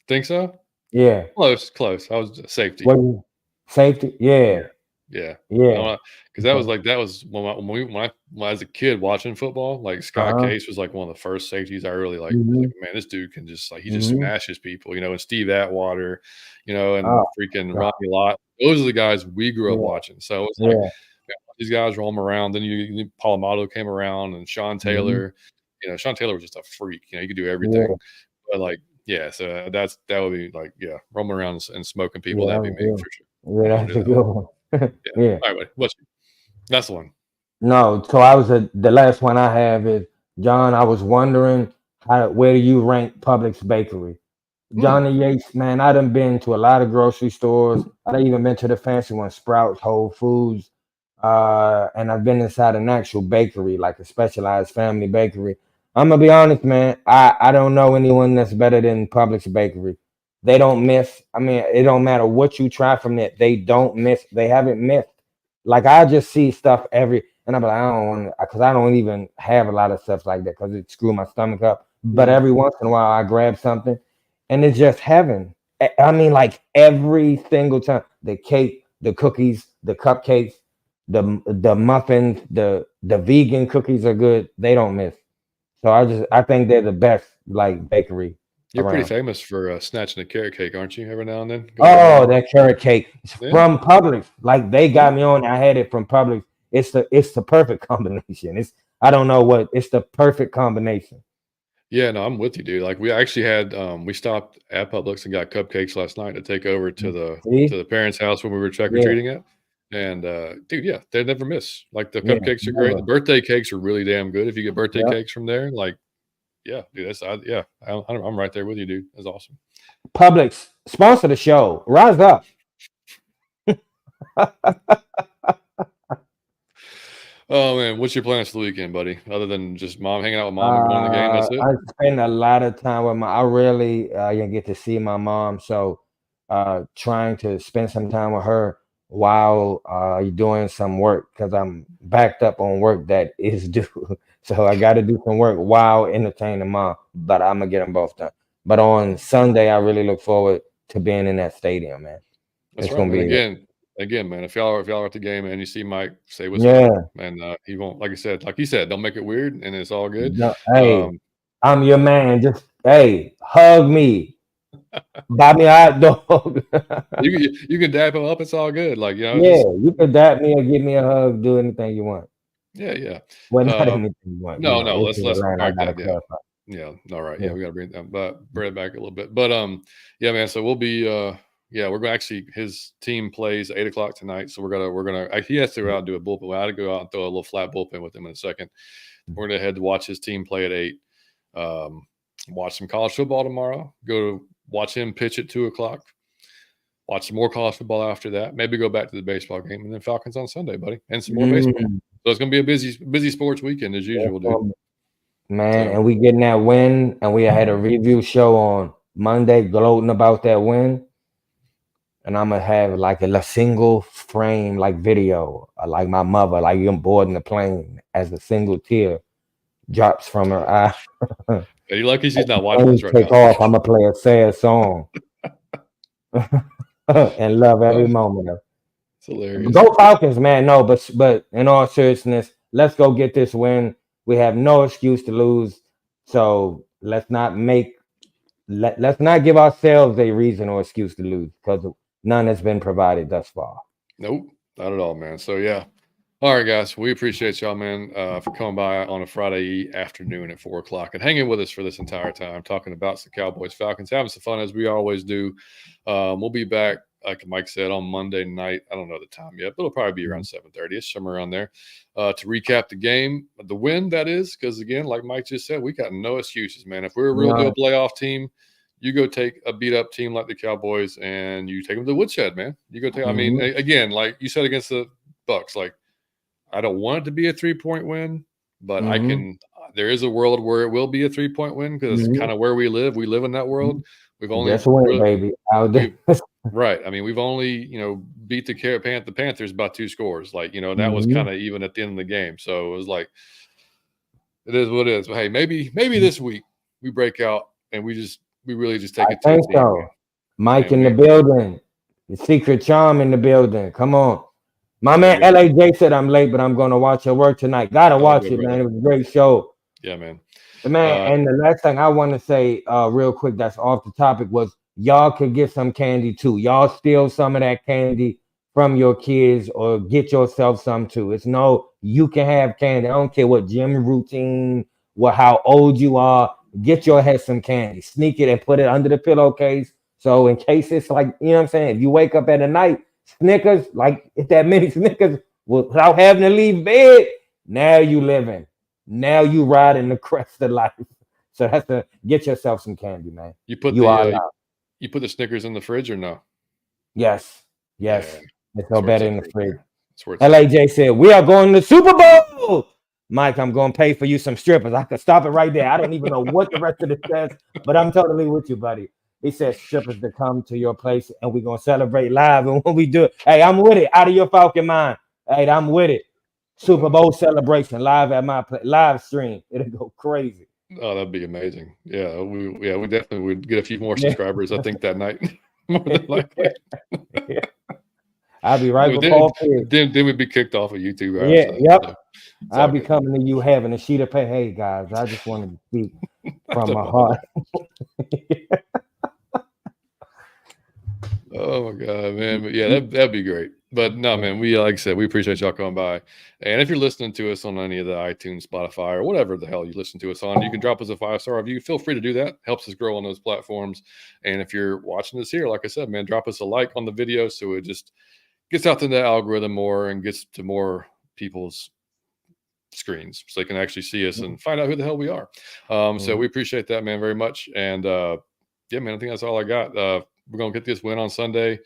Think so? Yeah. Close, close. I was safety. What? Safety. Yeah, Yeah, yeah. yeah. Because that was when I was a kid watching football. Like Scott Uh-huh. Case was like one of the first safeties I really like. Was Hmm. like, man, this dude can just he just Hmm. smashes people. And Steve Atwater, and Oh freaking God. Ronnie Lott. Those are the guys we grew up Yeah, watching. So it's like yeah. man, these guys roam around. Then Palomado came around and Sean Hmm. Taylor. Sean Taylor was just a freak. He could do everything. Yeah. But like, yeah, so that would be like, yeah, roaming around and smoking people. Yeah, that That'd be was me good. for sure. Yeah, I'm gonna that's do a that good one. one. Yeah. Yeah. All right, buddy. That's the one. No, so the last one I have is John. I was wondering where do you rank Publix Bakery? Hmm. Johnny Yates, man, I done been to a lot of grocery stores. I done even been to the fancy ones, Sprouts, Whole Foods, and I've been inside an actual bakery, like a specialized family bakery. I'm gonna be honest, man. I don't know anyone that's better than Publix Bakery. They don't miss. I mean, it don't matter what you try from it. They don't miss. They haven't missed. Like I just see stuff and I'm like, I don't want to, because I don't even have a lot of stuff like that because it screw my stomach up. But Hmm. every once in a while, I grab something and it's just heaven. I mean, like every single time, the cake, the cookies, the cupcakes, the muffins, the vegan cookies are good. They don't miss. So I think they're the best like bakery You're pretty around. famous for snatching a carrot cake, aren't you? Every now and then, go over Oh, there. that carrot cake it's Yeah. from Publix. Like they Yeah. got me on. I had it from Publix. It's the perfect combination. I don't know what it's the perfect combination. Yeah. No, I'm with you, dude. Like we actually had, we stopped at Publix and got cupcakes last night to take over to the See? to the parents' house when we were trick or Yeah, treating at. And dude, yeah, they never miss. Like the yeah, cupcakes are great. The never. birthday cakes are really damn good. If you get birthday Yep. cakes from there, like yeah, dude, yeah, I'm right there with you, dude. That's awesome. Publix sponsor the show. Rise up. Oh man, what's your plans for the weekend, buddy? Other than just mom hanging out with mom and going to the game, that's it? I spend a lot of time with I rarely get to see my mom, so trying to spend some time with her while doing some work because I'm backed up on work that is due. So I got to do some work while entertaining mom, but I'm gonna get them both done. But on Sunday, I really look forward to being in that stadium, man. That's It's right. gonna And be again, again, man, if y'all are at the game and you see Mike, say what's up, Yeah. and he won't, like you said, don't make it weird, and it's all good. No, hey, Um, I'm your man. Just hey, hug me. Buy me a hot dog. you can dap him up. It's all good. Like Yeah, just you can dap me or give me a hug. Do anything you want. yeah, yeah. Well, not Um, anything you want. You no, know, no, it's let's in let's Atlanta. I mark gotta that down. clarify. Yeah, all right. Yeah, Yeah. we gotta bring that, but bring it back a little bit. But yeah, man. So we'll be yeah, we're gonna actually his team plays 8 o'clock tonight. So we're gonna he has to go out and do a bullpen. Well, I had to go out and throw a little flat bullpen with him in a second. We're gonna head to watch his team play at 8. Um, watch some college football tomorrow. Go to watch him pitch at 2 o'clock. Watch some more college football after that. Maybe go back to the baseball game, and then Falcons on Sunday, buddy, and some more baseball. Mm, So it's gonna be a busy sports weekend as that's usual, dude. what- man, So and we getting that win, and we had a review show on Monday, gloating about that win. And I'm gonna have like a single frame, like video, like my mother, like you're boarding the plane, as a single tear drops from her eye. are you lucky she's not watching Planes this right take now? off. I'm gonna play a sad song and love every Oh, moment of it's hilarious. Go Falcons, man. No, but in all seriousness, let's go get this win. We have no excuse to lose. So let's not give ourselves a reason or excuse to lose, because none has been provided thus far. Nope, not at all, man. So yeah. All right, guys. We appreciate y'all, man, for coming by on a Friday afternoon at 4 o'clock and hanging with us for this entire time, talking about the Cowboys, Falcons, having some fun as we always do. We'll be back, like Mike said, on Monday night. I don't know the time yet, but it'll probably be around 7:30ish, somewhere around there, to recap the game, the win. That is, because again, like Mike just said, we got no excuses, man. If we're a real deal No. playoff team, you go take a beat up team like the Cowboys and you take them to the woodshed, man. You go take. I mean, Mhm. again, like you said against the Bucks, like. I don't want it to be a 3-point win, but I Mhm. can. There is a world where it will be a 3-point win because it's Mhm. kind of where we live. We live in that world. We've only Just win, really baby. Out there. we right. I mean, we've only beat the Panthers by 2 scores. Like that was kind Mhm. of even at the end of the game. So it was like it is what it is. But hey, maybe this week we break out and we really just take I it to a think team, so. Mike and in the we building. The secret charm in the building. Come on. My there man you go. LAJ said I'm late, but I'm gonna watch your work tonight. Gotta Oh, watch good it, man. brother. It was a great show. Yeah, man. Man, Uh, and the last thing I want to say, real quick, that's off the topic, was y'all could get some candy too. Y'all steal some of that candy from your kids or get yourself some too. It's no, you can have candy. I don't care what gym routine, how old you are. Get your head some candy. Sneak it and put it under the pillowcase. So in case it's like, you know what I'm saying? If you wake up at a night, Snickers, like if that many Snickers without having to leave bed, now you living. Now you riding the crest of life. So that's to get yourself some candy, man. you put You the are allowed. you put the Snickers in the fridge or no? Yes. Yeah, Yes. It's so that's where it's better at in the right fridge. there. That's where it's at. LAJ said, we are going to the Super Bowl. Mike, I'm going to pay for you some strippers. I could stop it right there. I don't even know what the rest of it says, but I'm totally with you, buddy. He says strippers to come to your place and we're going to celebrate live. And when we do it, hey, I'm with it. Out of your Falcon mind. Hey, I'm with it. Super Uh, Bowl celebration live at my place, live stream. It'll go crazy. oh, that'd be amazing. Yeah, we definitely would get a few more Yeah. subscribers. I think that night, more than likely. I'll be right But then, before kids. then we'd be kicked off of YouTube right Yeah, after that. yep. So it's I'll all be good. coming to you having a sheet of paper. Hey guys, I just wanted to speak from my About heart. that. Oh my god, man! But yeah, that'd be great. But no, man, we like I said, we appreciate y'all coming by. And if you're listening to us on any of the iTunes, Spotify, or whatever the hell you listen to us on, you can drop us a 5-star review. Feel free to do that. Helps us grow on those platforms. And if you're watching this here, like I said, man, drop us a like on the video so it just gets out to the algorithm more and gets to more people's screens so they can actually see us and find out who the hell we are. So we appreciate that, man, very much. And yeah, man, I think that's all I got. We're gonna get this win on Sunday.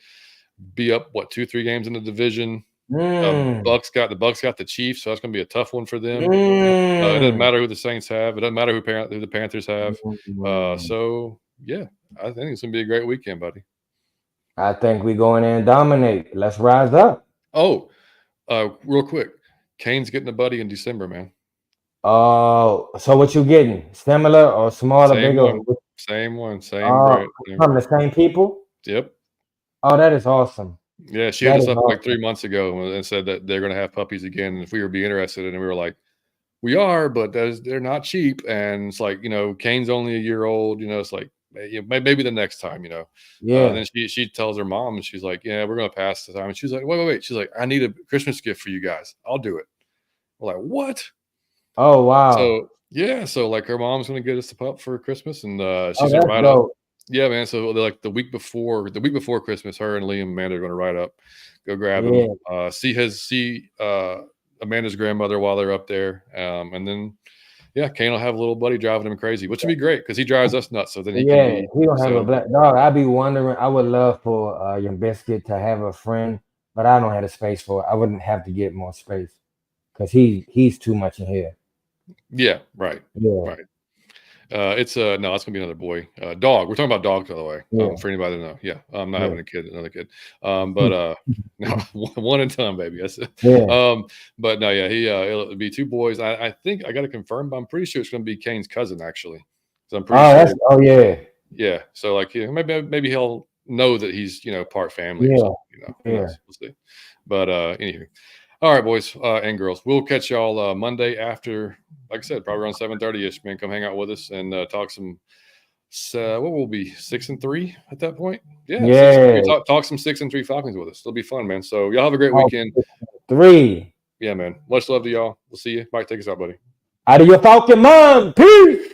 Be up 2-3 games in the division. Mm, The Bucks got the Chiefs, so that's gonna be a tough one for them. It doesn't mm, matter who the Saints have. It doesn't matter who the Panthers have. mm. So yeah, I think it's gonna be a great weekend, buddy. I think we go in there and dominate. Let's rise up. Oh, real quick, Kane's getting a buddy in December, man. Oh, so what you getting? Similar or smaller, Same bigger? one, same one, same Oh, bread, same from the bread. same people? Yep. Oh, that is awesome. Yeah, she hit That us is up like awesome. 3 months ago and said that they're gonna have puppies again, and if we would be interested, and we were like, "We are, but they're not cheap," and it's like, Kane's only a year old, it's like, maybe the next time, Yeah. then she tells her mom, and she's like, "Yeah, we're gonna pass the time," and she's like, "Wait, wait, wait," she's like, "I need a Christmas gift for you guys. I'll do it." We're like, "What?" Oh wow. So, yeah, so, like, her mom's gonna get us a pup for Christmas, and, Oh, she's gonna that's ride up. dope. Yeah, man, so, like, the week before Christmas, her and Liam and Amanda are gonna ride up, go grab him, Yeah. see Amanda's grandmother while they're up there, and then, yeah, Kane will have a little buddy driving him crazy, which would be great because he drives us nuts, so then he can Yeah, be he don't have a so. black dog. I be wondering. I would love for your biscuit to have a friend, but I don't have the space for it. I wouldn't have to get more space because he's too much in here. Yeah, right, Yeah, right. It's no, it's gonna be another boy. Dog. We're talking about dogs, by the way. yeah, For anybody that know. Yeah, I'm not yeah, having a kid, another kid. But no, one and done, baby. That's it. yeah. But no, yeah, it'll be two boys. I think I got to confirm, but I'm pretty sure it's gonna be Kane's cousin actually. So I'm pretty Oh, sure. that's yeah, Yeah. So like, yeah, maybe he'll know that he's part family or yeah, something. Who yeah. knows? We'll see. But anywho. All right, boys and girls. We'll catch y'all Monday after, like I said, probably around 7:30 ish. Man, come hang out with us and talk some. What will be 6-3 at that point? Yeah, 6-3. Yeah. Talk some 6-3 Falcons with us. It'll be fun, man. So y'all have a great Oh, weekend. 3. Yeah, man. Much love to y'all. We'll see you. Mike, take us out, buddy. Out of your Falcon mom. Peace.